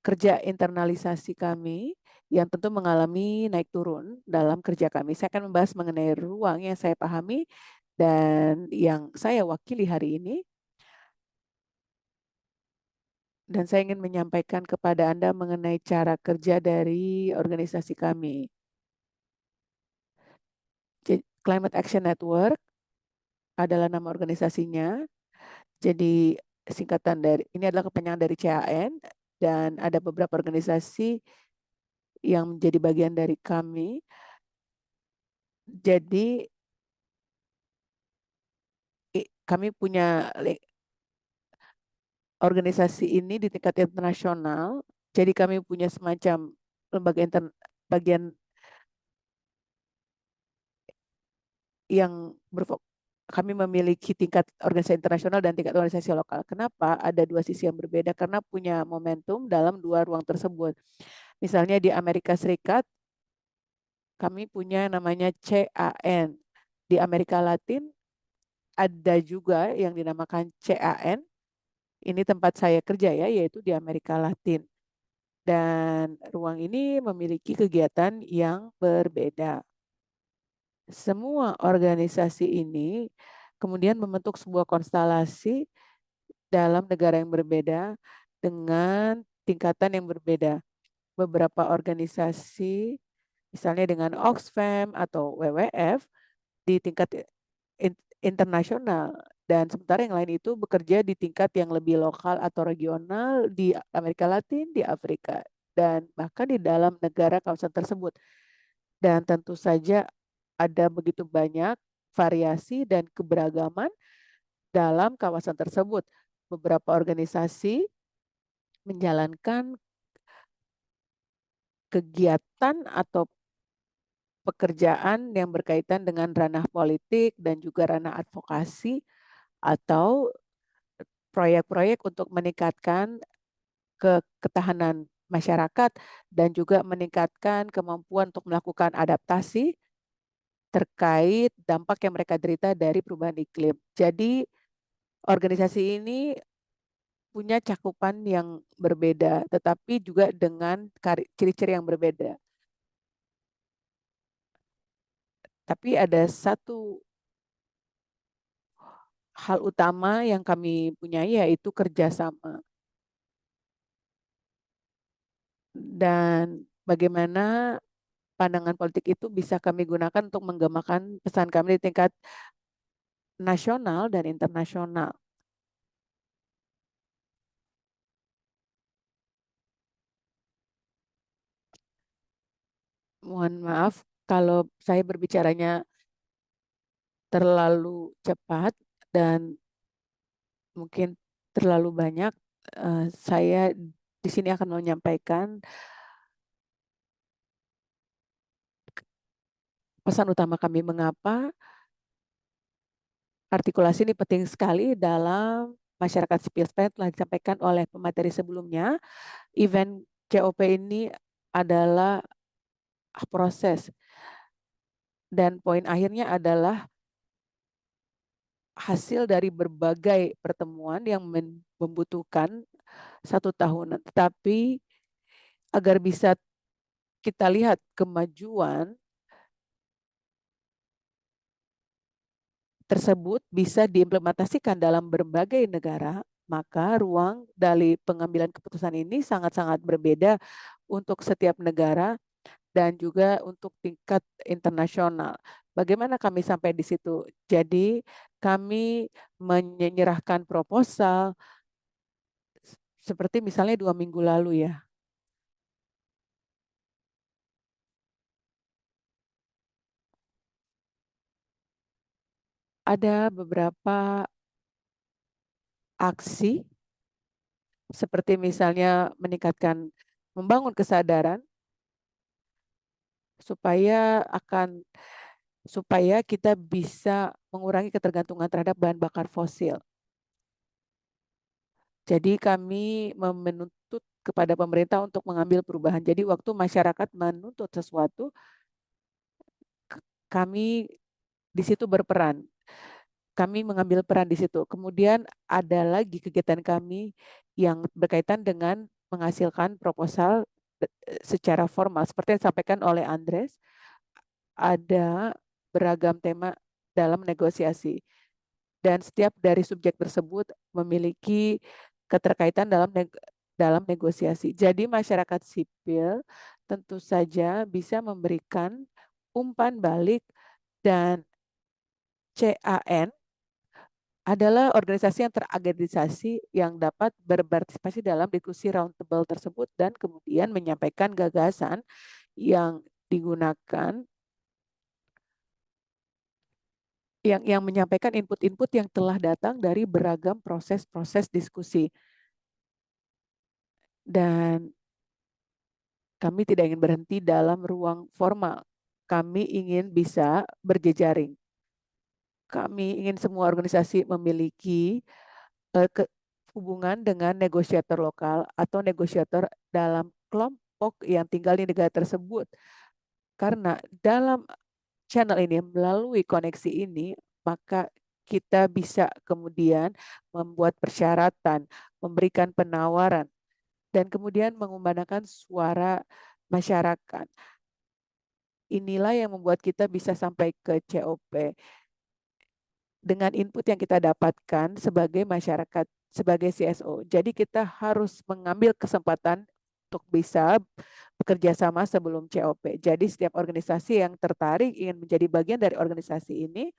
kerja internalisasi kami yang tentu mengalami naik turun dalam kerja kami. Saya akan membahas mengenai ruang yang saya pahami dan yang saya wakili hari ini. Dan saya ingin menyampaikan kepada Anda mengenai cara kerja dari organisasi kami. Climate Action Network adalah nama organisasinya. Jadi singkatan dari, ini adalah kepanjangan dari CAN dan ada beberapa organisasi yang menjadi bagian dari kami. Jadi kami punya organisasi ini di tingkat internasional. Jadi kami punya semacam lembaga bagian yang kami memiliki tingkat organisasi internasional dan tingkat organisasi lokal. Kenapa? Ada dua sisi yang berbeda karena punya momentum dalam dua ruang tersebut. Misalnya di Amerika Serikat, kami punya namanya CAN. Di Amerika Latin ada juga yang dinamakan CAN. Ini tempat saya kerja ya, yaitu di Amerika Latin. Dan ruang ini memiliki kegiatan yang berbeda. Semua organisasi ini kemudian membentuk sebuah konstelasi dalam negara yang berbeda dengan tingkatan yang berbeda. Beberapa organisasi, misalnya dengan Oxfam atau WWF, di tingkat internasional, dan sementara yang lain itu bekerja di tingkat yang lebih lokal atau regional di Amerika Latin, di Afrika, dan bahkan di dalam negara kawasan tersebut. Dan tentu saja ada begitu banyak variasi dan keberagaman dalam kawasan tersebut. Beberapa organisasi menjalankan kegiatan atau pekerjaan yang berkaitan dengan ranah politik dan juga ranah advokasi atau proyek-proyek untuk meningkatkan ketahanan masyarakat dan juga meningkatkan kemampuan untuk melakukan adaptasi terkait dampak yang mereka derita dari perubahan iklim. Jadi organisasi ini punya cakupan yang berbeda, tetapi juga dengan ciri-ciri yang berbeda. Tapi ada satu hal utama yang kami punyai, yaitu kerjasama. Dan bagaimana pandangan politik itu bisa kami gunakan untuk menggemakan pesan kami di tingkat nasional dan internasional. Mohon maaf kalau saya berbicaranya terlalu cepat dan mungkin terlalu banyak. Saya di sini akan menyampaikan pesan utama kami mengapa artikulasi ini penting sekali dalam masyarakat sipil. Seperti telah disampaikan oleh pemateri sebelumnya, event COP ini adalah proses, dan poin akhirnya adalah hasil dari berbagai pertemuan yang membutuhkan 1 tahunan. Tetapi agar bisa kita lihat kemajuan tersebut bisa diimplementasikan dalam berbagai negara, maka ruang dari pengambilan keputusan ini sangat-sangat berbeda untuk setiap negara dan juga untuk tingkat internasional. Bagaimana kami sampai di situ? Jadi kami menyerahkan proposal seperti misalnya 2 minggu lalu ya. Ada beberapa aksi seperti misalnya membangun kesadaran supaya kita bisa mengurangi ketergantungan terhadap bahan bakar fosil. Jadi kami menuntut kepada pemerintah untuk mengambil perubahan. Jadi waktu masyarakat menuntut sesuatu, kami di situ berperan. Kami mengambil peran di situ. Kemudian ada lagi kegiatan kami yang berkaitan dengan menghasilkan proposal secara formal. Seperti yang disampaikan oleh Andres, ada beragam tema dalam negosiasi. Dan setiap dari subjek tersebut memiliki keterkaitan dalam negosiasi. Jadi masyarakat sipil tentu saja bisa memberikan umpan balik, dan CAN adalah organisasi yang teragreditasi yang dapat berpartisipasi dalam diskusi roundtable tersebut dan kemudian menyampaikan gagasan yang digunakan yang menyampaikan input-input yang telah datang dari beragam proses-proses diskusi. Dan kami tidak ingin berhenti dalam ruang formal. Kami ingin bisa berjejaring. Kami ingin semua organisasi memiliki hubungan dengan negosiator lokal atau negosiator dalam kelompok yang tinggal di negara tersebut. Karena dalam channel ini, melalui koneksi ini, maka kita bisa kemudian membuat persyaratan, memberikan penawaran, dan kemudian mengumandangkan suara masyarakat. Inilah yang membuat kita bisa sampai ke COP dengan input yang kita dapatkan sebagai masyarakat, sebagai CSO. Jadi kita harus mengambil kesempatan untuk bisa bekerja sama sebelum COP. Jadi setiap organisasi yang tertarik ingin menjadi bagian dari organisasi ini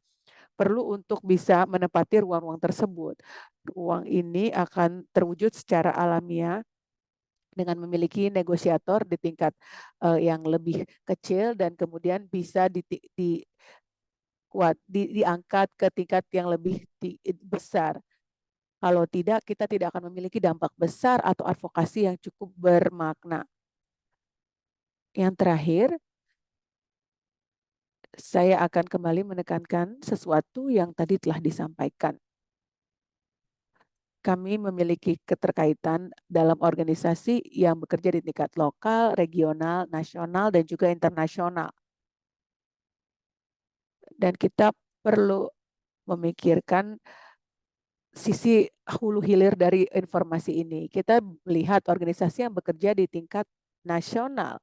perlu untuk bisa menempati ruang-ruang tersebut. Ruang ini akan terwujud secara alamiah dengan memiliki negosiator di tingkat yang lebih kecil dan kemudian bisa diangkat ke tingkat yang lebih besar. Kalau tidak, kita tidak akan memiliki dampak besar atau advokasi yang cukup bermakna. Yang terakhir, saya akan kembali menekankan sesuatu yang tadi telah disampaikan. Kami memiliki keterkaitan dalam organisasi yang bekerja di tingkat lokal, regional, nasional, dan juga internasional. Dan kita perlu memikirkan sisi hulu hilir dari informasi ini. Kita melihat organisasi yang bekerja di tingkat nasional,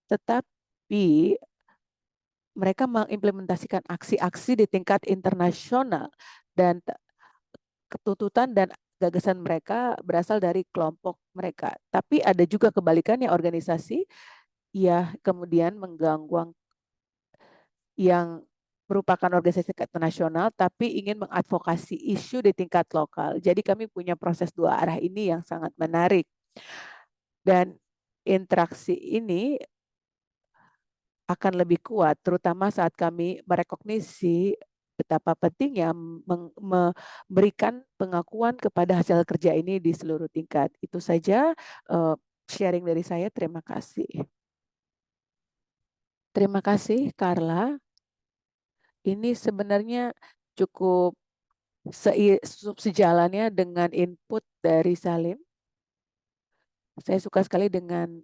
tetapi mereka mengimplementasikan aksi-aksi di tingkat internasional dan tuntutan dan gagasan mereka berasal dari kelompok mereka. Tapi ada juga kebalikannya, organisasi ya kemudian mengganggu yang merupakan organisasi nasional tapi ingin mengadvokasi isu di tingkat lokal. Jadi kami punya proses dua arah ini yang sangat menarik. Dan interaksi ini akan lebih kuat, terutama saat kami merekognisi betapa pentingnya memberikan pengakuan kepada hasil kerja ini di seluruh tingkat. Itu saja sharing dari saya. Terima kasih. Terima kasih, Carla. Ini sebenarnya cukup sejalannya dengan input dari Salim. Saya suka sekali dengan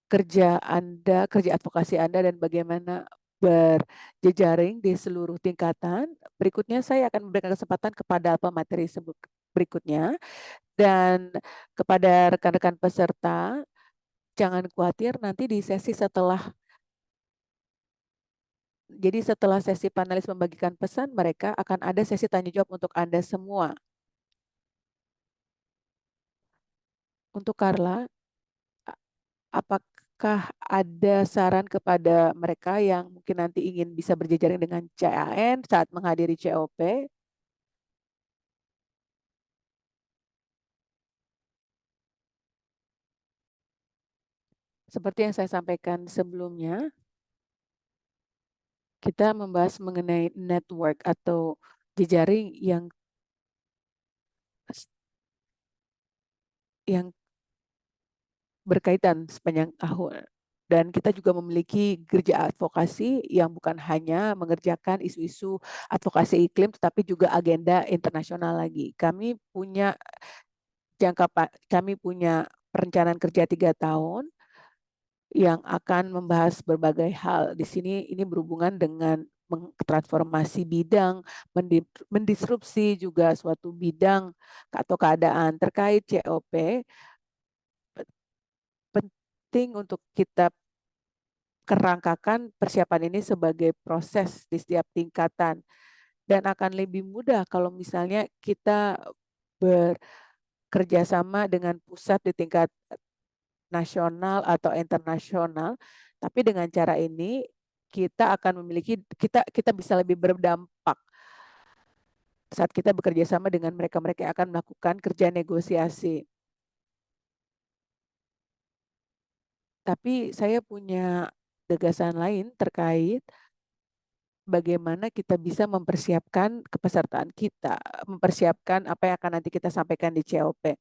kerja Anda, kerja advokasi Anda dan bagaimana berjejaring di seluruh tingkatan. Berikutnya saya akan memberikan kesempatan kepada pemateri berikutnya dan kepada rekan-rekan peserta, jangan khawatir nanti di sesi setelah, jadi setelah sesi panelis membagikan pesan, mereka akan ada sesi tanya jawab untuk Anda semua. Untuk Carla, apakah ada saran kepada mereka yang mungkin nanti ingin bisa berjejaring dengan CAN saat menghadiri COP? Seperti yang saya sampaikan sebelumnya, kita membahas mengenai network atau jejaring yang berkaitan sepanjang tahun. Dan kita juga memiliki gereja advokasi yang bukan hanya mengerjakan isu-isu advokasi iklim, tetapi juga agenda internasional lagi. Kami punya perencanaan kerja 3 tahun yang akan membahas berbagai hal. Di sini ini berhubungan dengan transformasi bidang, mendisrupsi juga suatu bidang atau keadaan terkait COP. Penting untuk kita kerangkakan persiapan ini sebagai proses di setiap tingkatan dan akan lebih mudah kalau misalnya kita bekerja sama dengan pusat di tingkat nasional atau internasional, tapi dengan cara ini kita akan memiliki kita bisa lebih berdampak saat kita bekerja sama dengan mereka-mereka yang akan melakukan kerja negosiasi. Tapi saya punya gagasan lain terkait bagaimana kita bisa mempersiapkan kepesertaan kita, mempersiapkan apa yang akan nanti kita sampaikan di COP.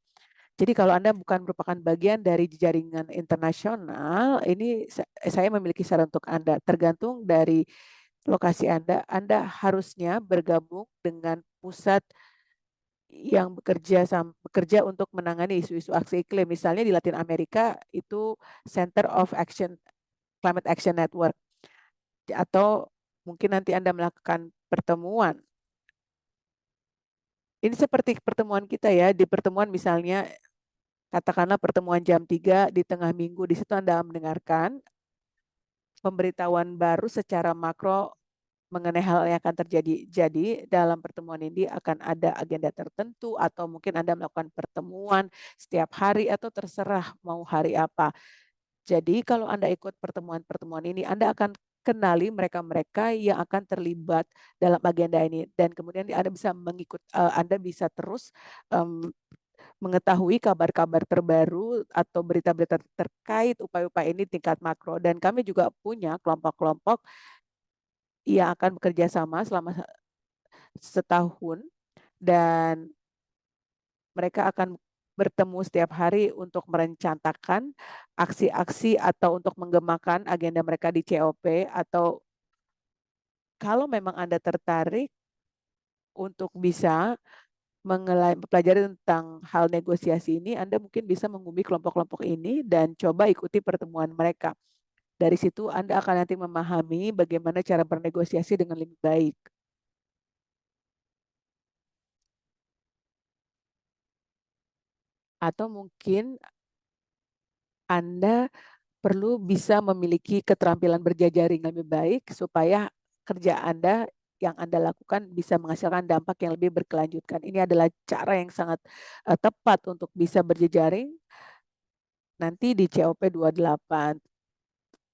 Jadi kalau Anda bukan merupakan bagian dari jaringan internasional, ini saya memiliki saran untuk Anda. Tergantung dari lokasi Anda, Anda harusnya bergabung dengan pusat yang bekerja untuk menangani isu-isu aksi iklim. Misalnya di Latin Amerika itu Center of Action Climate Action Network, atau mungkin nanti Anda melakukan pertemuan. Ini seperti pertemuan kita ya, di pertemuan misalnya katakanlah pertemuan jam 3 di tengah minggu, di situ Anda mendengarkan pemberitahuan baru secara makro mengenai hal yang akan terjadi. Jadi dalam pertemuan ini akan ada agenda tertentu atau mungkin Anda melakukan pertemuan setiap hari atau terserah mau hari apa. Jadi kalau Anda ikut pertemuan-pertemuan ini, Anda akan kenali mereka-mereka yang akan terlibat dalam agenda ini, dan kemudian Anda bisa terus um, mengetahui kabar-kabar terbaru atau berita-berita terkait upaya-upaya ini tingkat makro. Dan kami juga punya kelompok-kelompok yang akan bekerja sama selama setahun, dan mereka akan bertemu setiap hari untuk merencanakan aksi-aksi atau untuk menggemakan agenda mereka di COP. Atau kalau memang Anda tertarik untuk bisa mempelajari tentang hal negosiasi ini, Anda mungkin bisa menghubungi kelompok-kelompok ini dan coba ikuti pertemuan mereka. Dari situ Anda akan nanti memahami bagaimana cara bernegosiasi dengan lebih baik. Atau mungkin Anda perlu bisa memiliki keterampilan berjejaring lebih baik supaya kerja Anda yang Anda lakukan bisa menghasilkan dampak yang lebih berkelanjutan. Ini adalah cara yang sangat tepat untuk bisa berjejaring nanti di COP 28.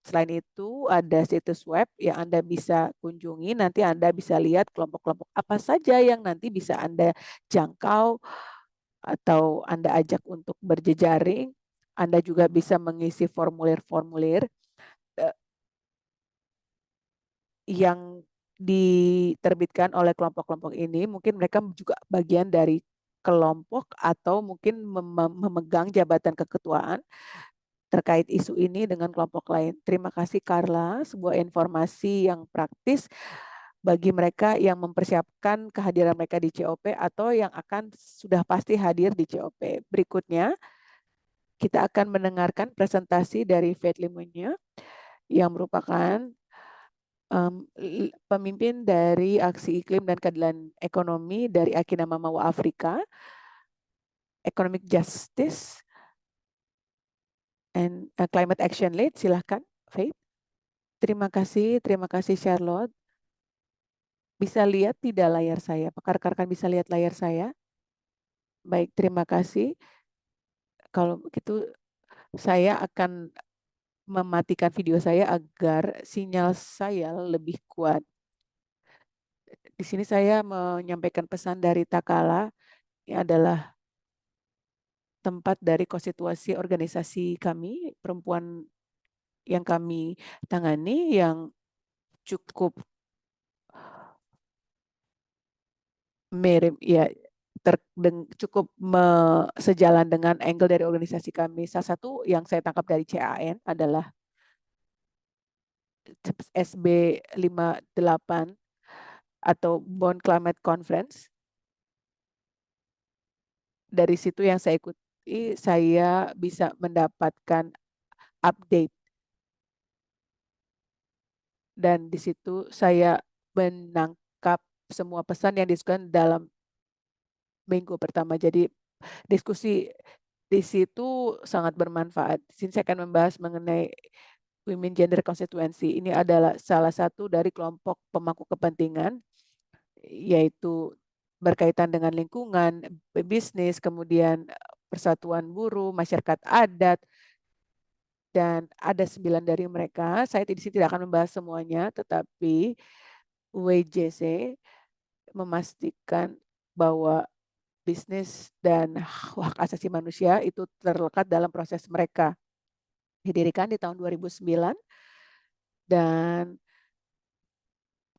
Selain itu, ada situs web yang Anda bisa kunjungi. Nanti Anda bisa lihat kelompok-kelompok apa saja yang nanti bisa Anda jangkau atau Anda ajak untuk berjejaring. Anda juga bisa mengisi formulir-formulir yang diterbitkan oleh kelompok-kelompok ini. Mungkin mereka juga bagian dari kelompok atau mungkin memegang jabatan keketuaan terkait isu ini dengan kelompok lain. Terima kasih Carla, sebuah informasi yang praktis bagi mereka yang mempersiapkan kehadiran mereka di COP atau yang akan sudah pasti hadir di COP. Berikutnya, kita akan mendengarkan presentasi dari Faith Limunya yang merupakan pemimpin dari Aksi Iklim dan Keadilan Ekonomi dari Akina Mamawa Afrika, Economic Justice and Climate Action Lead. Silahkan, Faith. Terima kasih Charlotte. Bisa lihat tidak layar saya? Apakah rekan-rekan bisa lihat layar saya? Baik, terima kasih. Kalau begitu, saya akan mematikan video saya agar sinyal saya lebih kuat. Di sini saya menyampaikan pesan dari Takala. Ini adalah tempat dari konstitusi organisasi kami, perempuan yang kami tangani, yang cukup mirip ya, cukup sejalan dengan angle dari organisasi kami. Salah satu yang saya tangkap dari CAN adalah SB 58 atau Bond Climate Conference. Dari situ yang saya ikuti, saya bisa mendapatkan update, dan di situ saya menangkap semua pesan yang disebutkan dalam minggu pertama. Jadi diskusi di situ sangat bermanfaat. Di sini saya akan membahas mengenai Women Gender Constituency. Ini adalah salah satu dari kelompok pemangku kepentingan, yaitu berkaitan dengan lingkungan, bisnis, kemudian persatuan buruh, masyarakat adat, dan ada 9 dari mereka. Saya di sini tidak akan membahas semuanya, tetapi WJC memastikan bahwa bisnis dan hak asasi manusia itu terlekat dalam proses mereka. Didirikan di tahun 2009 dan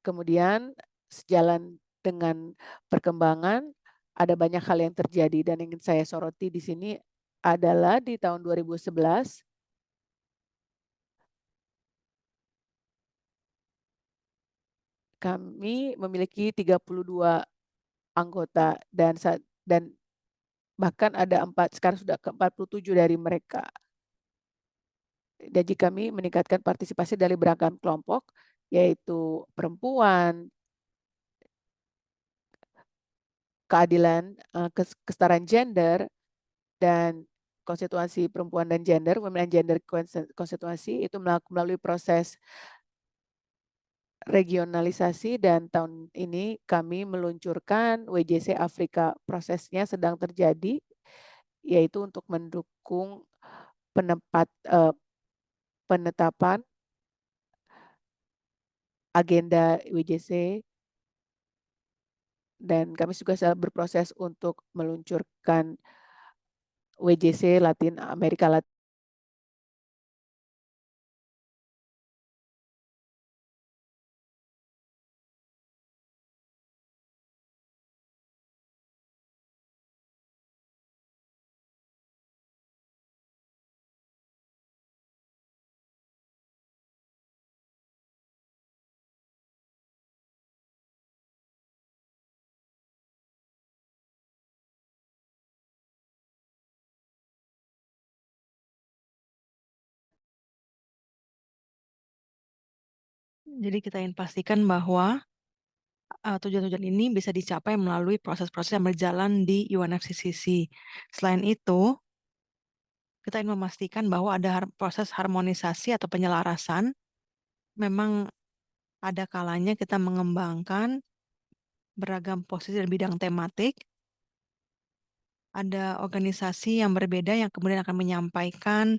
Kemudian sejalan dengan perkembangan, ada banyak hal yang terjadi dan ingin saya soroti di sini adalah di tahun 2011 kami memiliki 32 anggota dan bahkan ada sekarang sudah ke-47 dari mereka. Jadi kami meningkatkan partisipasi dari beragam kelompok, yaitu perempuan, keadilan, kesetaraan gender, dan konstitusi perempuan dan gender, Women and Gender konstitusi itu melalui proses regionalisasi dan tahun ini kami meluncurkan WJC Afrika. Prosesnya sedang terjadi, yaitu untuk mendukung penetapan agenda WJC dan kami juga sedang berproses untuk meluncurkan WJC Amerika Latin. Jadi kita ingin pastikan bahwa tujuan-tujuan ini bisa dicapai melalui proses-proses yang berjalan di UNFCCC. Selain itu, kita ingin memastikan bahwa ada proses harmonisasi atau penyelarasan. Memang ada kalanya kita mengembangkan beragam posisi dan bidang tematik. Ada organisasi yang berbeda yang kemudian akan menyampaikan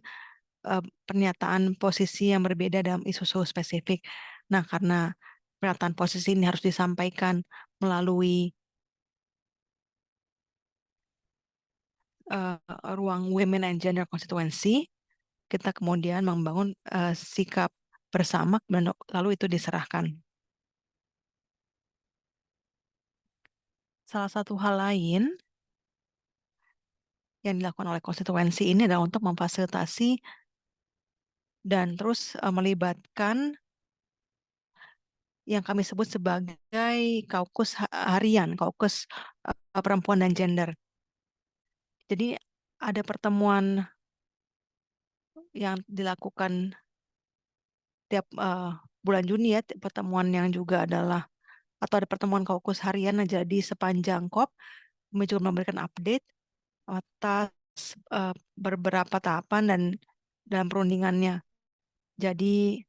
pernyataan posisi yang berbeda dalam isu-isu spesifik. Nah, karena pernyataan posisi ini harus disampaikan melalui uh, ruang Women and Gender Constituency, kita kemudian membangun sikap bersama, lalu itu diserahkan. Salah satu hal lain yang dilakukan oleh konstituensi ini adalah untuk memfasilitasi dan terus melibatkan yang kami sebut sebagai kaukus harian, kaukus perempuan dan gender. Jadi ada pertemuan yang dilakukan tiap bulan Juni ya, pertemuan yang juga adalah atau ada pertemuan kaukus harian yang jadi sepanjang COP, kami juga memberikan update atas beberapa tahapan dan dalam perundingannya. Jadi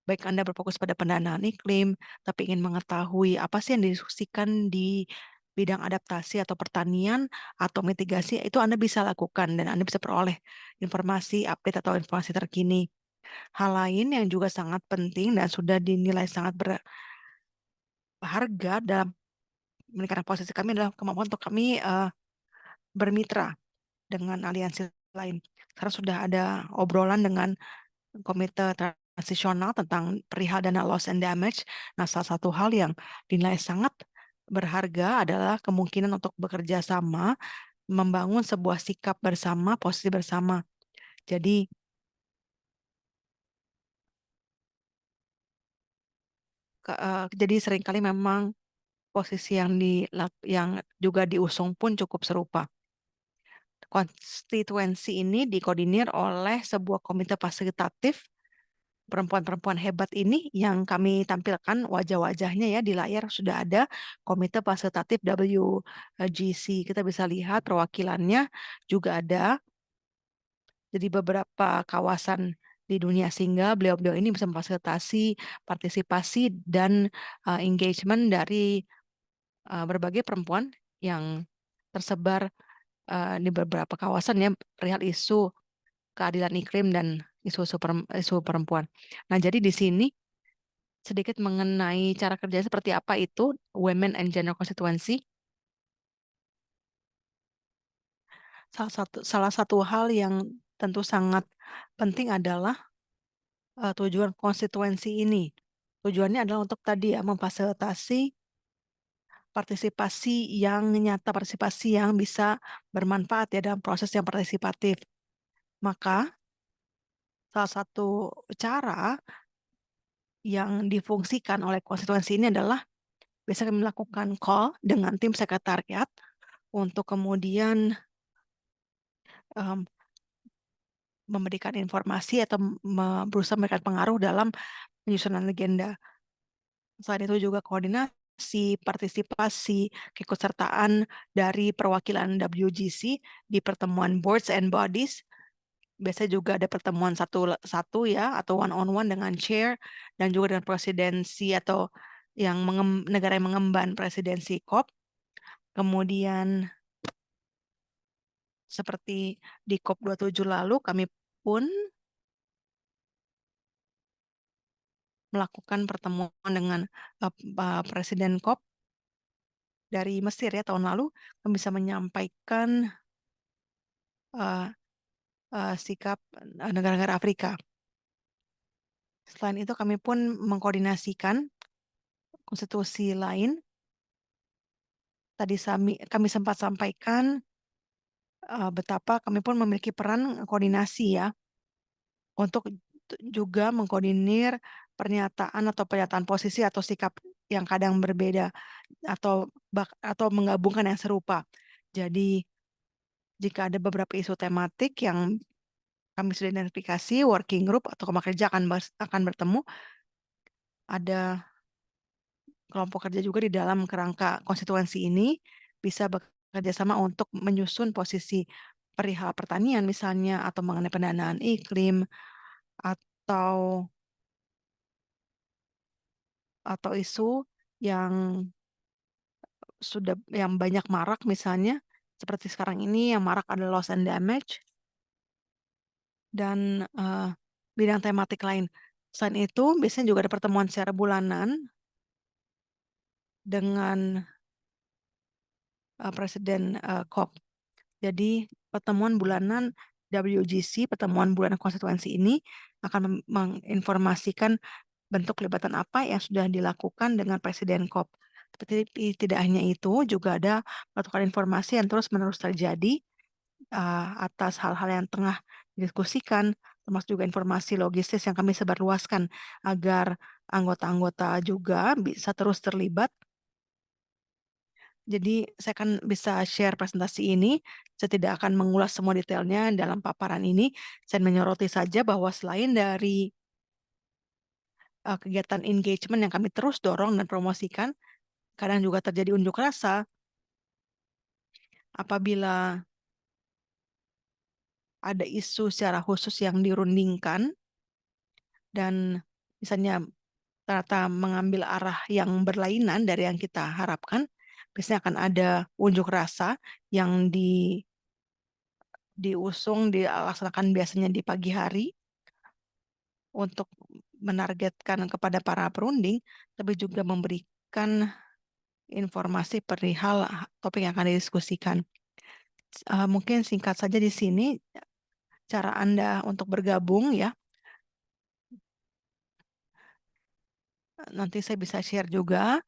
baik Anda berfokus pada pendanaan iklim, tapi ingin mengetahui apa sih yang didiskusikan di bidang adaptasi atau pertanian atau mitigasi, itu Anda bisa lakukan dan Anda bisa peroleh informasi, update atau informasi terkini. Hal lain yang juga sangat penting dan sudah dinilai sangat berharga dalam meningkatkan posisi kami adalah kemampuan untuk kami bermitra dengan aliansi lain. Sekarang sudah ada obrolan dengan komite transisional tentang perihal dana loss and damage. Nah, salah satu hal yang dinilai sangat berharga adalah kemungkinan untuk bekerja sama, membangun sebuah sikap bersama, posisi bersama. Jadi seringkali memang posisi yang juga diusung pun cukup serupa. Konstituensi ini dikoordinir oleh sebuah komite fasilitatif perempuan-perempuan hebat ini yang kami tampilkan wajah-wajahnya ya di layar sudah ada komite fasilitatif WGC. Kita bisa lihat perwakilannya juga ada jadi beberapa kawasan di dunia sehingga beliau-beliau ini bisa memfasilitasi partisipasi dan engagement dari berbagai perempuan yang tersebar di beberapa kawasan ya perihal isu keadilan iklim dan isu perempuan. Nah, jadi di sini sedikit mengenai cara kerja seperti apa itu Women and Gender Constituency. Salah satu hal yang tentu sangat penting adalah tujuan konstituensi ini. Tujuannya adalah untuk tadi ya, memfasilitasi partisipasi yang nyata, partisipasi yang bisa bermanfaat ya dalam proses yang partisipatif. Maka salah satu cara yang difungsikan oleh konstituensi ini adalah bisa kami melakukan call dengan tim sekretariat untuk kemudian em, memberikan informasi atau berusaha memberikan pengaruh dalam penyusunan legenda. Selain itu juga koordinasi, partisipasi, keikutsertaan dari perwakilan WGC di pertemuan boards and bodies. Biasanya juga ada pertemuan satu-satu ya, atau one-on-one dengan chair, dan juga dengan presidensi atau negara yang mengemban presidensi COP. Kemudian seperti di COP27 lalu, kami pun melakukan pertemuan dengan Presiden COP dari Mesir ya tahun lalu, kami bisa menyampaikan uh, sikap negara-negara Afrika. Selain itu, kami pun mengkoordinasikan konstitusi lain. Tadi kami sempat sampaikan betapa kami pun memiliki peran koordinasi ya untuk juga mengkoordinir pernyataan posisi atau sikap yang kadang berbeda atau menggabungkan yang serupa. Jadi jika ada beberapa isu tematik yang kami sudah identifikasi, working group atau kelompok kerja akan bertemu, ada kelompok kerja juga di dalam kerangka konstituensi ini bisa bekerja sama untuk menyusun posisi perihal pertanian misalnya, atau mengenai pendanaan iklim, atau isu yang yang banyak marak misalnya seperti sekarang ini yang marak adalah loss and damage dan bidang tematik lain. Selain itu, biasanya juga ada pertemuan secara bulanan dengan Presiden COP. Jadi pertemuan bulanan WGC, pertemuan bulanan konstituensi ini akan menginformasikan bentuk kelibatan apa yang sudah dilakukan dengan Presiden COP. Tapi tidak hanya itu, juga ada pertukaran informasi yang terus-menerus terjadi atas hal-hal yang tengah didiskusikan, termasuk juga informasi logistis yang kami sebarluaskan agar anggota-anggota juga bisa terus terlibat. Jadi saya akan bisa share presentasi ini. Saya tidak akan mengulas semua detailnya dalam paparan ini. Saya menyoroti saja bahwa selain dari kegiatan engagement yang kami terus dorong dan promosikan, kadang juga terjadi unjuk rasa apabila ada isu secara khusus yang dirundingkan dan misalnya ternyata mengambil arah yang berlainan dari yang kita harapkan, biasanya akan ada unjuk rasa yang dilaksanakan biasanya di pagi hari untuk menargetkan kepada para perunding, tapi juga memberikan informasi perihal topik yang akan didiskusikan. Mungkin singkat saja di sini cara Anda untuk bergabung ya. Nanti saya bisa share juga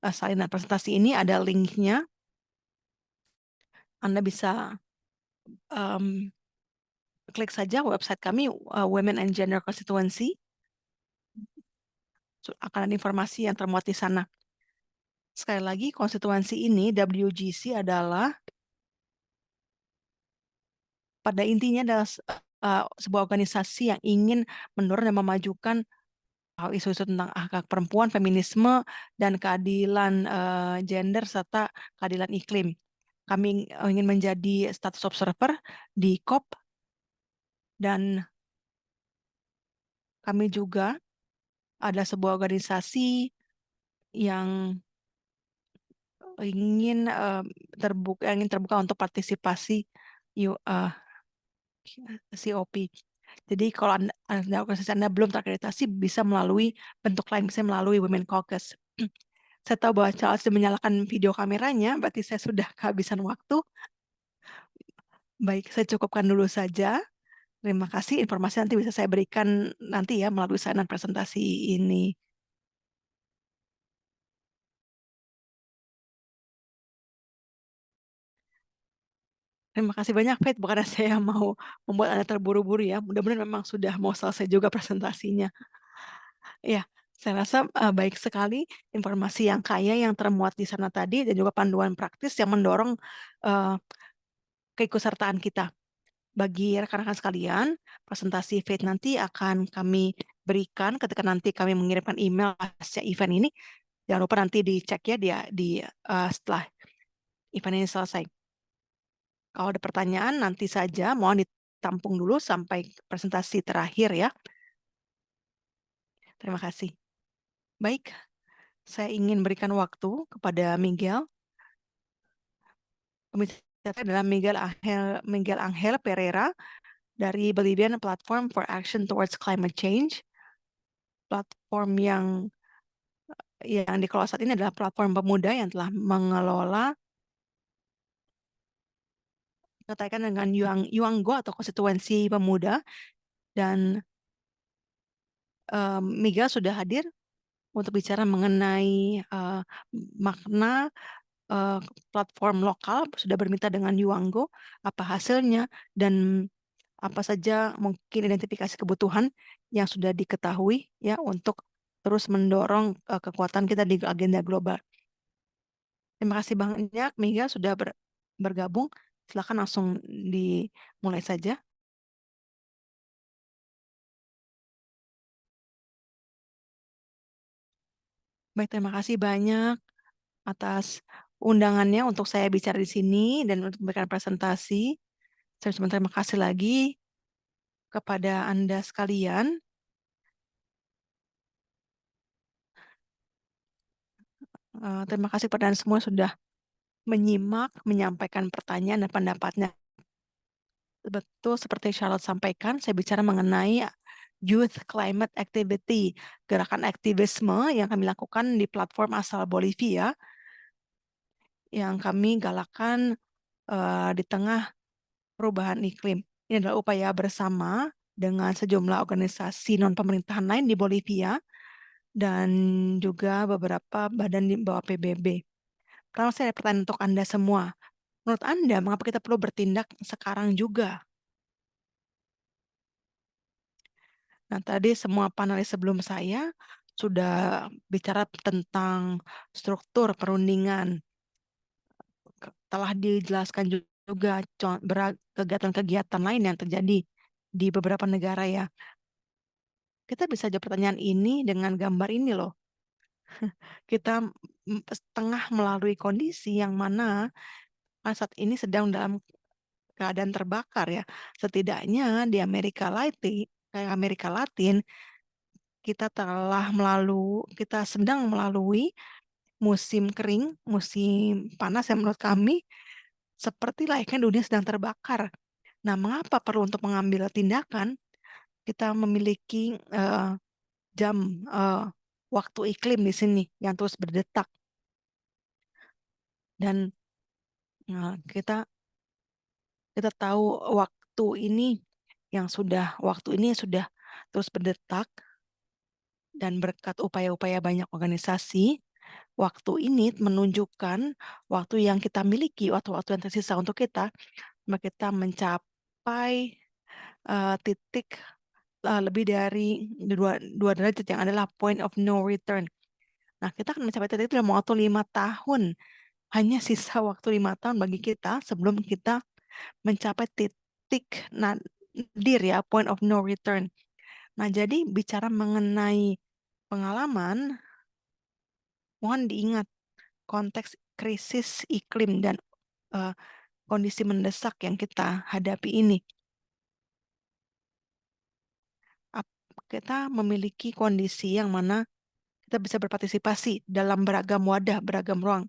salinan presentasi ini, ada linknya. Anda bisa klik saja website kami, Women and Gender Constituency. Akan ada informasi yang termuat di sana. Sekali lagi, konstituensi ini, WGC, adalah pada intinya adalah sebuah organisasi yang ingin mendorong dan memajukan isu-isu tentang hak perempuan, feminisme, dan keadilan gender, serta keadilan iklim. Kami ingin menjadi status observer di COP, dan kami juga ada sebuah organisasi yang ingin terbuka untuk partisipasi COP. Jadi kalau organisasi Anda belum terakreditasi, bisa melalui bentuk lain, bisa melalui Women Caucus. Saya tahu bahwa Charles sudah menyalakan video kameranya, berarti saya sudah kehabisan waktu. Baik, saya cukupkan dulu saja. Terima kasih. Informasi nanti bisa saya berikan nanti ya melalui salinan presentasi ini. Terima kasih banyak, Faith. Bukannya saya mau membuat Anda terburu-buru ya. Mudah-mudahan memang sudah mau selesai juga presentasinya. Ya, saya rasa baik sekali informasi yang kaya yang termuat di sana tadi dan juga panduan praktis yang mendorong eh, keikutsertaan kita. Bagi rekan-rekan sekalian, presentasi Faith nanti akan kami berikan ketika nanti kami mengirimkan email pasca event ini. Jangan lupa nanti dicek ya dia setelah event ini selesai. Kalau ada pertanyaan nanti saja mohon ditampung dulu sampai presentasi terakhir ya. Terima kasih. Baik, saya ingin berikan waktu kepada Miguel. Pembicara adalah Miguel Angel Pereira dari Bolivian Platform for Action Towards Climate Change. Platform yang dikelola saat ini adalah platform pemuda yang telah mengelola katakan dengan Yuanggo atau konstituensi pemuda, dan Miguel sudah hadir untuk bicara mengenai makna platform lokal, sudah bermitra dengan Yuanggo, apa hasilnya, dan apa saja mungkin identifikasi kebutuhan yang sudah diketahui ya untuk terus mendorong kekuatan kita di agenda global. Terima kasih banyak, Miguel sudah bergabung. Silakan langsung dimulai saja. Baik, terima kasih banyak atas undangannya untuk saya bicara di sini dan untuk memberikan presentasi. Saya cuma terima kasih lagi kepada Anda sekalian. Terima kasih kepada Anda semua sudah menyimak, menyampaikan pertanyaan dan pendapatnya. Betul seperti Charlotte sampaikan, saya bicara mengenai Youth Climate Activity, gerakan aktivisme yang kami lakukan di platform asal Bolivia, yang kami galakan di tengah perubahan iklim. Ini adalah upaya bersama dengan sejumlah organisasi non-pemerintahan lain di Bolivia dan juga beberapa badan di bawah PBB. Kalau saya ada pertanyaan untuk Anda semua, menurut Anda mengapa kita perlu bertindak sekarang juga? Nah, tadi semua panelis sebelum saya sudah bicara tentang struktur perundingan. Telah dijelaskan juga kegiatan-kegiatan lain yang terjadi di beberapa negara ya. Kita bisa jawab pertanyaan ini dengan gambar ini loh. Kita tengah melalui kondisi yang mana saat ini sedang dalam keadaan terbakar ya. Setidaknya di Amerika Latin kita sedang melalui musim kering, musim panas yang menurut kami seperti layaknya dunia sedang terbakar. Nah, mengapa perlu untuk mengambil tindakan? Kita memiliki jam waktu iklim di sini yang terus berdetak, dan kita tahu waktu ini sudah terus berdetak, dan berkat upaya-upaya banyak organisasi, waktu ini menunjukkan waktu yang kita miliki, waktu-waktu yang tersisa untuk kita mencapai titik lebih dari dua derajat yang adalah point of no return. Nah, kita akan mencapai titik itu dalam waktu 5 tahun. Hanya sisa waktu 5 tahun bagi kita sebelum kita mencapai titik nadir ya, point of no return. Nah, jadi bicara mengenai pengalaman, mohon diingat konteks krisis iklim dan uh, kondisi mendesak yang kita hadapi ini. Kita memiliki kondisi yang mana kita bisa berpartisipasi dalam beragam wadah, beragam ruang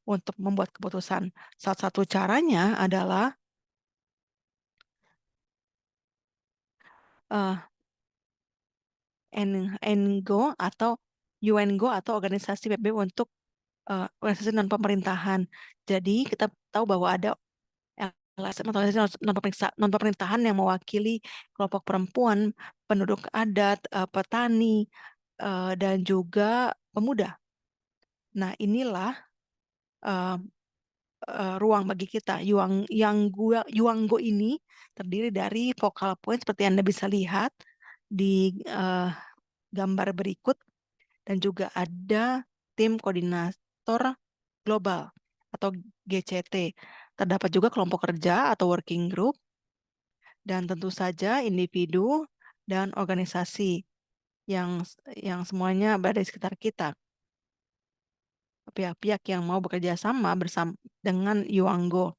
untuk membuat keputusan. Salah satu caranya adalah uh, NGO atau UNGO atau organisasi PBB untuk organisasi non-pemerintahan. Jadi kita tahu bahwa ada LSM atau organisasi non-pemerintahan yang mewakili kelompok perempuan, penduduk adat, petani, dan juga pemuda. Nah, inilah ruang bagi kita. Yuanggo ini terdiri dari focal point seperti Anda bisa lihat di gambar berikut, dan juga ada tim koordinator global atau GCT. Terdapat juga kelompok kerja atau working group, dan tentu saja individu dan organisasi yang semuanya berada di sekitar kita. Pihak-pihak yang mau bekerja sama bersama dengan Yuanggo.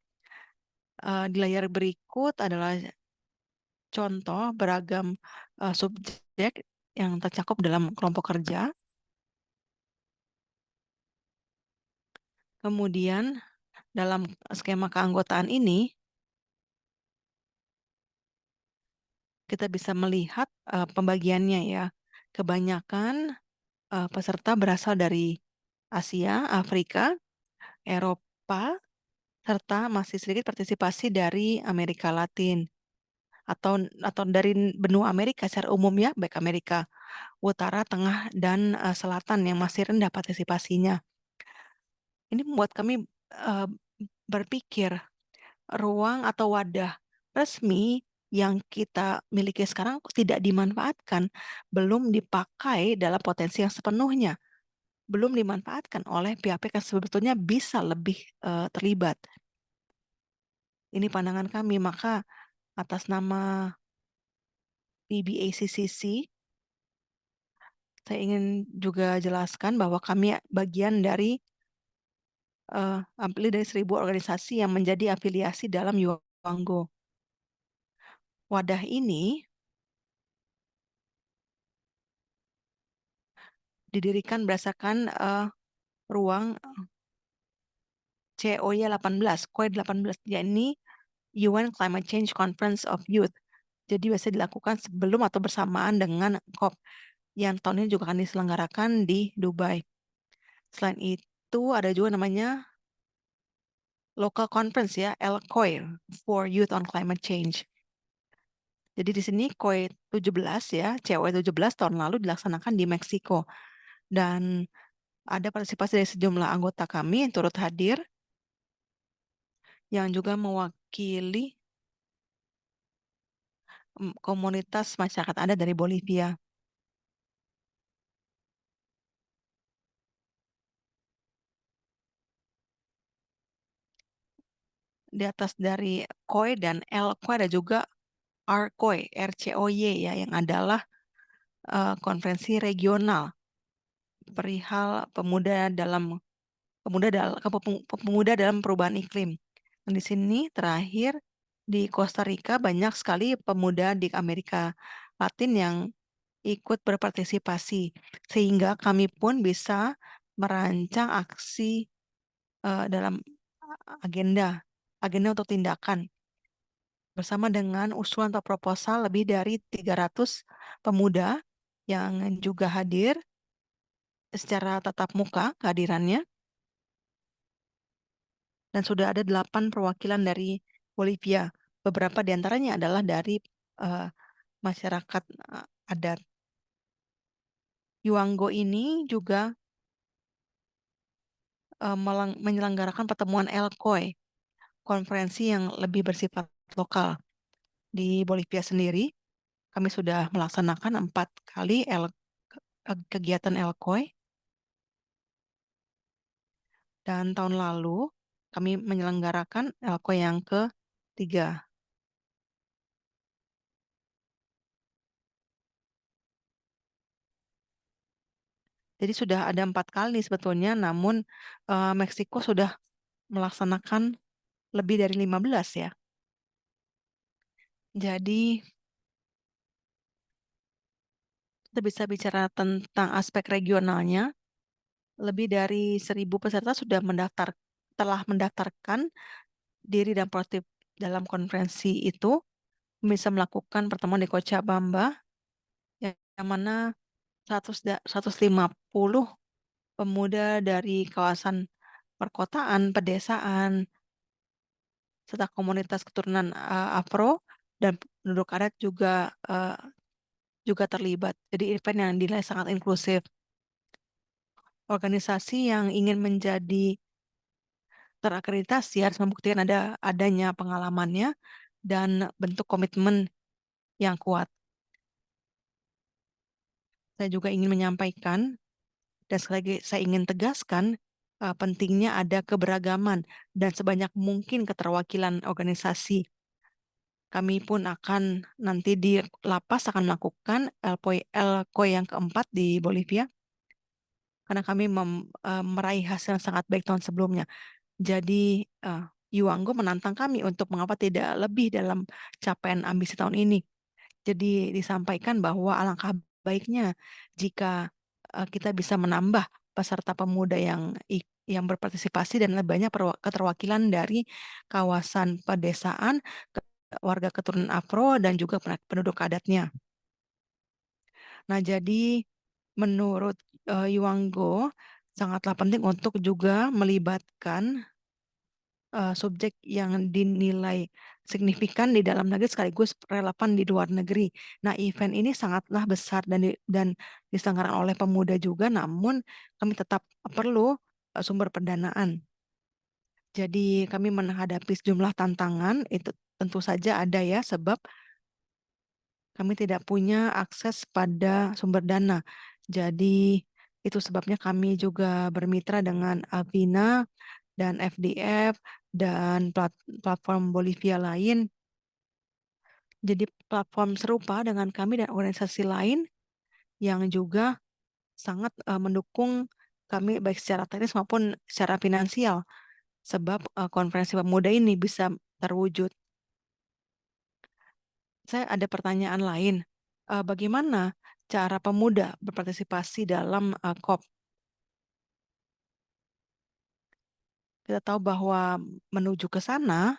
Di layar berikut adalah contoh beragam subjek yang tercakup dalam kelompok kerja. Kemudian dalam skema keanggotaan ini kita bisa melihat pembagiannya ya. Kebanyakan peserta berasal dari Asia, Afrika, Eropa, serta masih sedikit partisipasi dari Amerika Latin atau dari benua Amerika secara umum ya, baik Amerika Utara, Tengah, dan Selatan yang masih rendah partisipasinya. Ini membuat kami berpikir ruang atau wadah resmi yang kita miliki sekarang tidak dimanfaatkan, belum dipakai dalam potensi yang sepenuhnya, belum dimanfaatkan oleh pihak-pihak yang sebetulnya bisa lebih terlibat. Ini pandangan kami, maka atas nama PBACCC, saya ingin juga jelaskan bahwa kami bagian dari lebih dari 1.000 organisasi yang menjadi afiliasi dalam Yuanggo. Wadah ini didirikan berdasarkan ruang COY 18, COY 18, yakni UN Climate Change Conference of Youth. Jadi biasa dilakukan sebelum atau bersamaan dengan COP yang tahun ini juga akan diselenggarakan di Dubai. Selain itu ada juga namanya Local Conference ya, LCOY for Youth on Climate Change. Jadi di sini COY 17 ya, COY 17 tahun lalu dilaksanakan di Meksiko. Dan ada partisipasi dari sejumlah anggota kami yang turut hadir, yang juga mewakili komunitas masyarakat adat dari Bolivia. Di atas dari COY dan LCOY ada juga RCOY, RCOY ya, yang adalah konferensi regional perihal pemuda dalam perubahan iklim. Dan di sini terakhir di Costa Rica banyak sekali pemuda di Amerika Latin yang ikut berpartisipasi, sehingga kami pun bisa merancang aksi dalam agenda untuk tindakan bersama dengan usulan atau proposal lebih dari 300 pemuda yang juga hadir secara tatap muka kehadirannya, dan sudah ada 8 perwakilan dari Bolivia. Beberapa di antaranya adalah dari uh, masyarakat adat. Yuanggo ini juga menyelenggarakan pertemuan LCOY, konferensi yang lebih bersifat lokal. Di Bolivia sendiri, kami sudah melaksanakan 4 kali kegiatan LCOY, dan tahun lalu kami menyelenggarakan LCOY yang ketiga. Jadi sudah ada 4 kali sebetulnya, namun Meksiko sudah melaksanakan lebih dari 15 ya. Jadi kita bisa bicara tentang aspek regionalnya. Lebih dari 1.000 peserta telah mendaftarkan diri dan proaktif dalam konferensi itu, bisa melakukan pertemuan di Cochabamba, yang mana 150 pemuda dari kawasan perkotaan, pedesaan, serta komunitas keturunan Afro dan penduduk adat juga terlibat. Jadi event yang dinilai sangat inklusif. Organisasi yang ingin menjadi terakreditasi harus membuktikan adanya pengalamannya dan bentuk komitmen yang kuat. Saya juga ingin menyampaikan dan sekali lagi saya ingin tegaskan pentingnya ada keberagaman dan sebanyak mungkin keterwakilan organisasi. Kami pun akan nanti di lapas akan melakukan LKOI yang keempat di Bolivia karena kami meraih hasil yang sangat baik tahun sebelumnya. Jadi Yuanggo menantang kami untuk mengapa tidak lebih dalam capaian ambisi tahun ini. Jadi disampaikan bahwa alangkah baiknya jika kita bisa menambah peserta pemuda yang berpartisipasi dan lebih banyak keterwakilan dari kawasan pedesaan, warga keturunan Afro dan juga penduduk adatnya. Nah, jadi menurut Yuanggo sangatlah penting untuk juga melibatkan subjek yang dinilai signifikan di dalam negeri sekaligus relevan di luar negeri. Nah, event ini sangatlah besar dan diselenggarakan oleh pemuda juga, namun kami tetap perlu sumber pendanaan. Jadi kami menghadapi sejumlah tantangan, itu tentu saja ada ya, sebab kami tidak punya akses pada sumber dana. Jadi itu sebabnya kami juga bermitra dengan Avina dan FDF dan platform Bolivia lain. Jadi platform serupa dengan kami dan organisasi lain yang juga sangat mendukung kami baik secara teknis maupun secara finansial. Sebab konferensi pemuda ini bisa terwujud. Saya ada pertanyaan lain. Bagaimana cara pemuda berpartisipasi dalam COP? Kita tahu bahwa menuju ke sana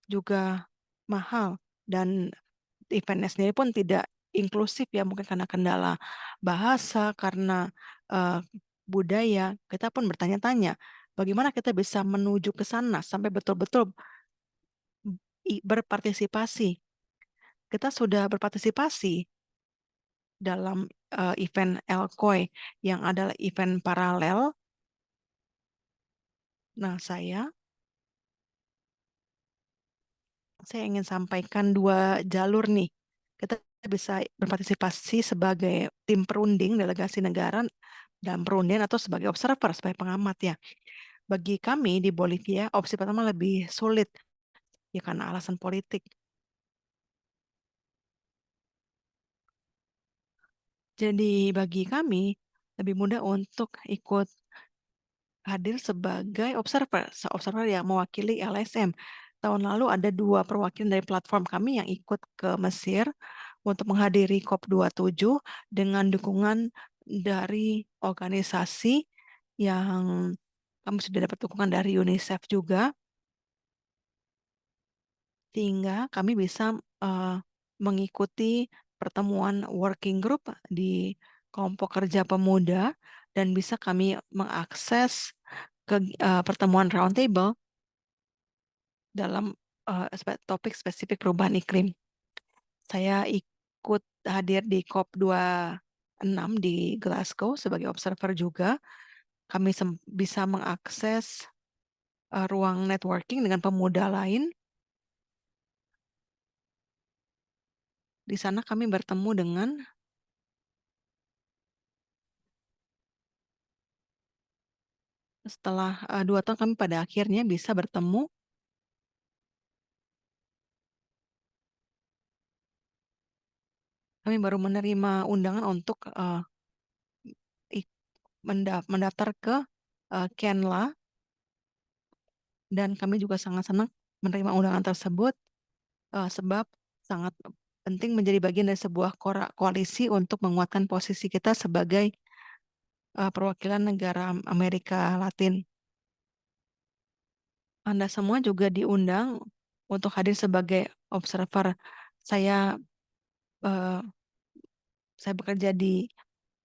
juga mahal dan eventnya sendiri pun tidak inklusif ya, mungkin karena kendala bahasa, karena eh, budaya. Kita pun bertanya-tanya, bagaimana kita bisa menuju ke sana sampai betul-betul berpartisipasi. Kita sudah berpartisipasi dalam event Elkoy yang adalah event paralel. Nah, saya ingin sampaikan dua jalur nih. Kita bisa berpartisipasi sebagai tim perunding delegasi negara dan perunding atau sebagai observer, sebagai pengamat ya. Bagi kami di Bolivia, opsi pertama lebih sulit ya karena alasan politik. Jadi bagi kami lebih mudah untuk ikut hadir sebagai observer, observer yang mewakili LSM. Tahun lalu ada dua perwakilan dari platform kami yang ikut ke Mesir untuk menghadiri COP27 dengan dukungan dari organisasi yang kami sudah dapat dukungan dari UNICEF juga, sehingga kami bisa mengikuti pertemuan working group di kelompok kerja pemuda dan bisa kami mengakses ke pertemuan roundtable dalam topik spesifik perubahan iklim. Saya ikut hadir di COP26 di Glasgow sebagai observer juga. Kami bisa mengakses ruang networking dengan pemuda lain. Di sana kami bertemu dengan setelah 2 tahun kami pada akhirnya bisa bertemu. Kami baru menerima undangan untuk mendaftar ke Kenla dan kami juga sangat senang menerima undangan tersebut sebab sangat penting menjadi bagian dari sebuah koalisi untuk menguatkan posisi kita sebagai perwakilan negara Amerika Latin. Anda semua juga diundang untuk hadir sebagai observer. Saya eh, saya bekerja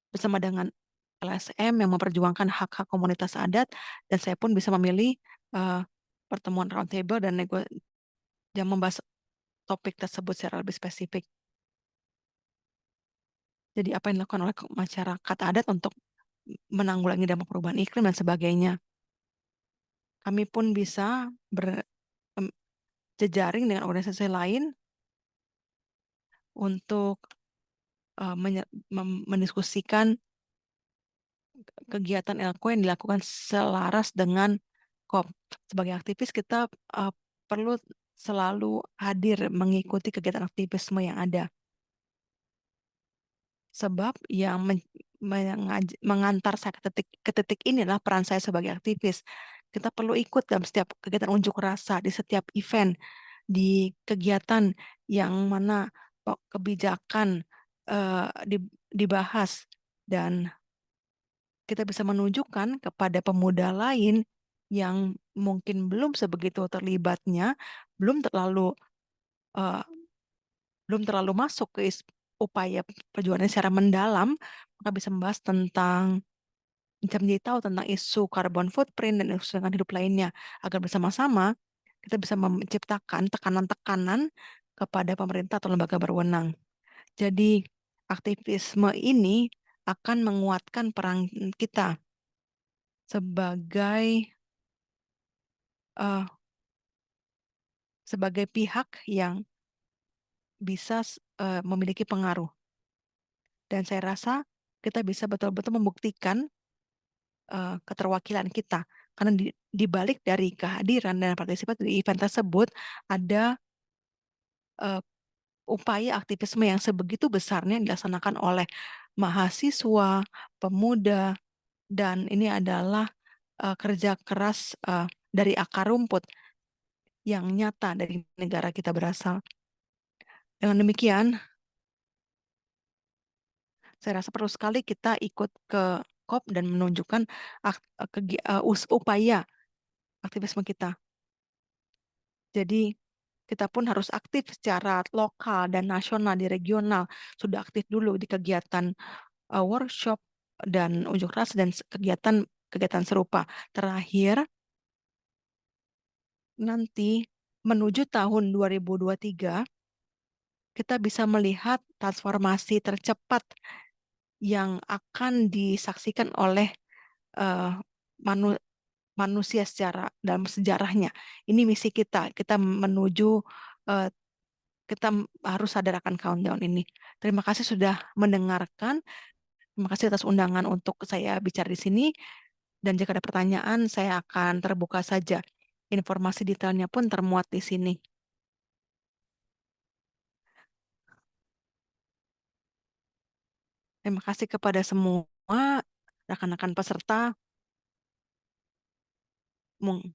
bersama dengan LSM yang memperjuangkan hak-hak komunitas adat dan saya pun bisa memilih eh, pertemuan roundtable yang membahas topik tersebut secara lebih spesifik. Jadi apa yang dilakukan oleh masyarakat adat untuk menanggulangi dampak perubahan iklim dan sebagainya. kami pun bisa berjejaring dengan organisasi lain untuk mendiskusikan kegiatan elko yang dilakukan selaras dengan COP. Sebagai aktivis kita perlu selalu hadir mengikuti kegiatan aktivisme yang ada. Sebab yang mengantar saya ke titik inilah peran saya sebagai aktivis. Kita perlu ikut dalam setiap kegiatan unjuk rasa, di setiap event, di kegiatan yang mana kebijakan dibahas, dan kita bisa menunjukkan kepada pemuda lain yang mungkin belum sebegitu terlibatnya, belum terlalu eh, belum terlalu masuk ke upaya perjuangan secara mendalam, maka bisa membahas tentang, bisa menjadi tahu tentang isu carbon footprint dan isu lingkungan hidup lainnya, agar bersama-sama kita bisa menciptakan tekanan-tekanan kepada pemerintah atau lembaga berwenang. Jadi aktivisme ini akan menguatkan peran kita sebagai eh, sebagai pihak yang bisa memiliki pengaruh. Dan saya rasa kita bisa betul-betul membuktikan keterwakilan kita. Karena di balik dari kehadiran dan partisipasi di event tersebut ada eh, upaya aktivisme yang sebegitu besarnya yang dilaksanakan oleh mahasiswa, pemuda, dan ini adalah kerja keras dari akar rumput yang nyata dari negara kita berasal. Dengan demikian, saya rasa perlu sekali kita ikut ke COP dan menunjukkan upaya aktivisme kita. Jadi kita pun harus aktif secara lokal dan nasional di regional. Sudah aktif dulu di kegiatan workshop dan unjuk rasa dan kegiatan kegiatan serupa. Terakhir, nanti menuju tahun 2023 kita bisa melihat transformasi tercepat yang akan disaksikan oleh eh, manu- manusia secara dalam sejarahnya. Ini misi kita. Kita menuju eh, kita harus sadar akan countdown ini. Terima kasih sudah mendengarkan. Terima kasih atas undangan untuk saya bicara di sini. Dan jika ada pertanyaan, saya akan terbuka saja. Informasi detailnya pun termuat di sini. Terima kasih kepada semua rekan-rekan peserta. Mung-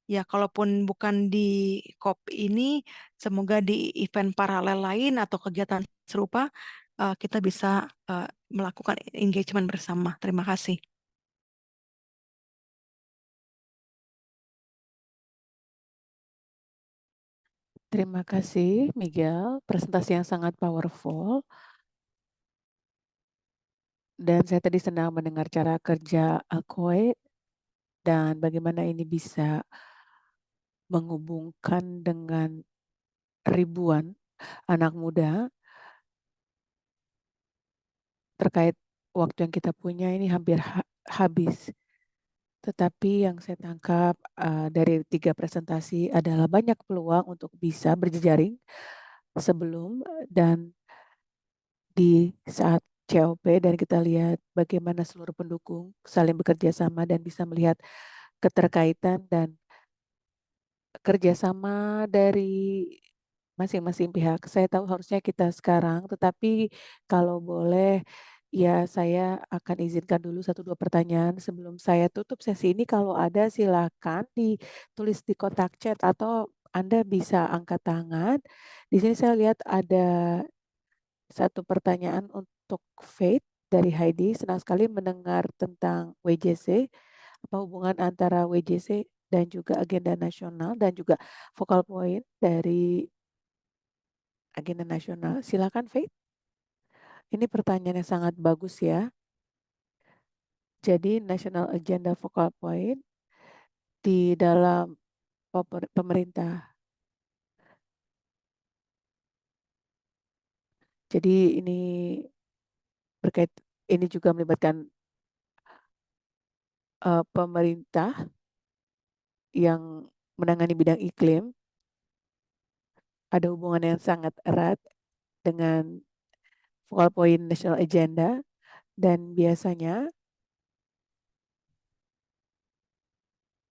Ya, kalaupun bukan di COP ini, semoga di event paralel lain atau kegiatan serupa, kita bisa eh, melakukan engagement bersama. Terima kasih. Terima kasih, Miguel. Presentasi yang sangat powerful. Dan saya tadi senang mendengar cara kerja Akoi dan bagaimana ini bisa menghubungkan dengan ribuan anak muda terkait waktu yang kita punya ini hampir habis. Tetapi yang saya tangkap dari 3 presentasi adalah banyak peluang untuk bisa berjejaring sebelum dan di saat COP, dan kita lihat bagaimana seluruh pendukung saling bekerja sama dan bisa melihat keterkaitan dan kerjasama dari masing-masing pihak. Saya tahu harusnya kita sekarang, tetapi kalau boleh, ya saya akan izinkan dulu 1-2 pertanyaan sebelum saya tutup sesi ini. Kalau ada silakan ditulis di kotak chat atau Anda bisa angkat tangan. Di sini saya lihat ada satu pertanyaan untuk Faith dari Heidi. Senang sekali mendengar tentang WJC, apa hubungan antara WJC dan juga agenda nasional dan juga focal point dari agenda nasional. Silakan Faith. Ini pertanyaan yang sangat bagus ya. Jadi National Agenda Focal Point di dalam pemerintah. Jadi ini berkait, ini juga melibatkan pemerintah yang menangani bidang iklim ada hubungan yang sangat erat dengan focal point national agenda, dan biasanya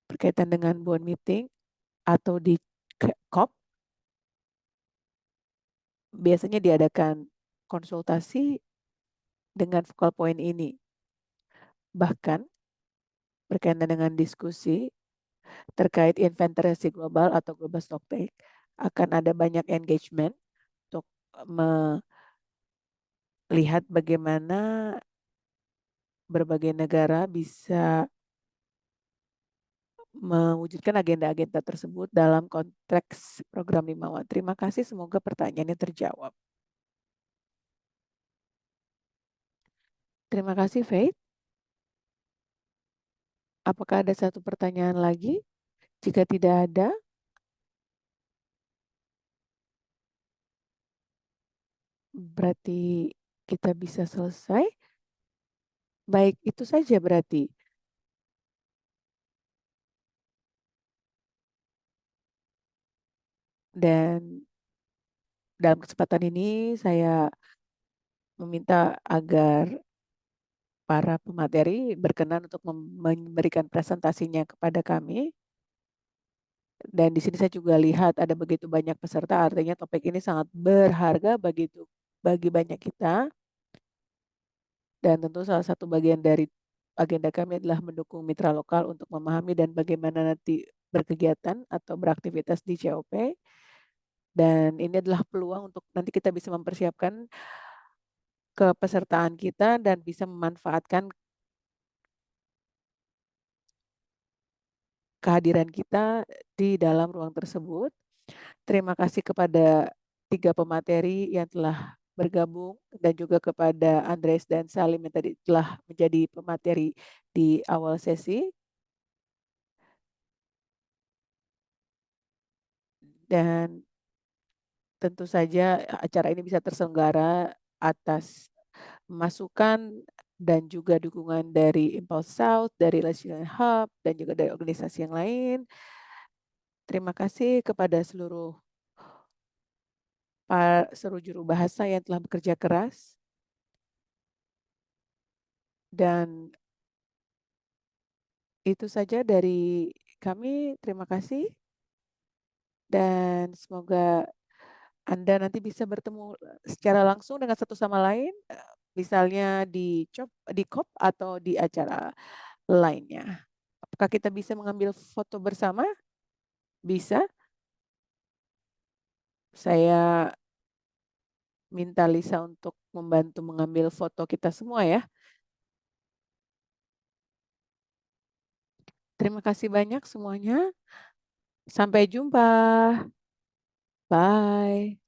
berkaitan dengan Bonn meeting atau di COP biasanya diadakan konsultasi dengan focal point ini. Bahkan berkaitan dengan diskusi terkait inventarisasi global atau global stocktake, akan ada banyak engagement untuk melihat bagaimana berbagai negara bisa mewujudkan agenda-agenda tersebut dalam konteks program 5 Terima kasih, semoga pertanyaannya terjawab. Terima kasih, Faith. Apakah ada satu pertanyaan lagi? Jika tidak ada, berarti kita bisa selesai. Baik, itu saja berarti. Dan dalam kesempatan ini saya meminta agar para pemateri berkenan untuk memberikan presentasinya kepada kami. Dan di sini saya juga lihat ada begitu banyak peserta, artinya topik ini sangat berharga bagi banyak kita. Dan tentu salah satu bagian dari agenda kami adalah mendukung mitra lokal untuk memahami dan bagaimana nanti berkegiatan atau beraktivitas di COP. Dan ini adalah peluang untuk nanti kita bisa mempersiapkan kepesertaan kita dan bisa memanfaatkan kehadiran kita di dalam ruang tersebut. Terima kasih kepada 3 pemateri yang telah bergabung dan juga kepada Andres dan Salim yang tadi telah menjadi pemateri di awal sesi. Dan tentu saja acara ini bisa terselenggara atas masukan dan juga dukungan dari Impulse South, dari Resilient Hub, dan juga dari organisasi yang lain. Terima kasih kepada seluruh juru bahasa yang telah bekerja keras. Dan itu saja dari kami. Terima kasih. Dan semoga Anda nanti bisa bertemu secara langsung dengan satu sama lain, misalnya di COP atau di acara lainnya. Apakah kita bisa mengambil foto bersama? Bisa. Saya minta Lisa untuk membantu mengambil foto kita semua ya. Terima kasih banyak semuanya. Sampai jumpa. Bye.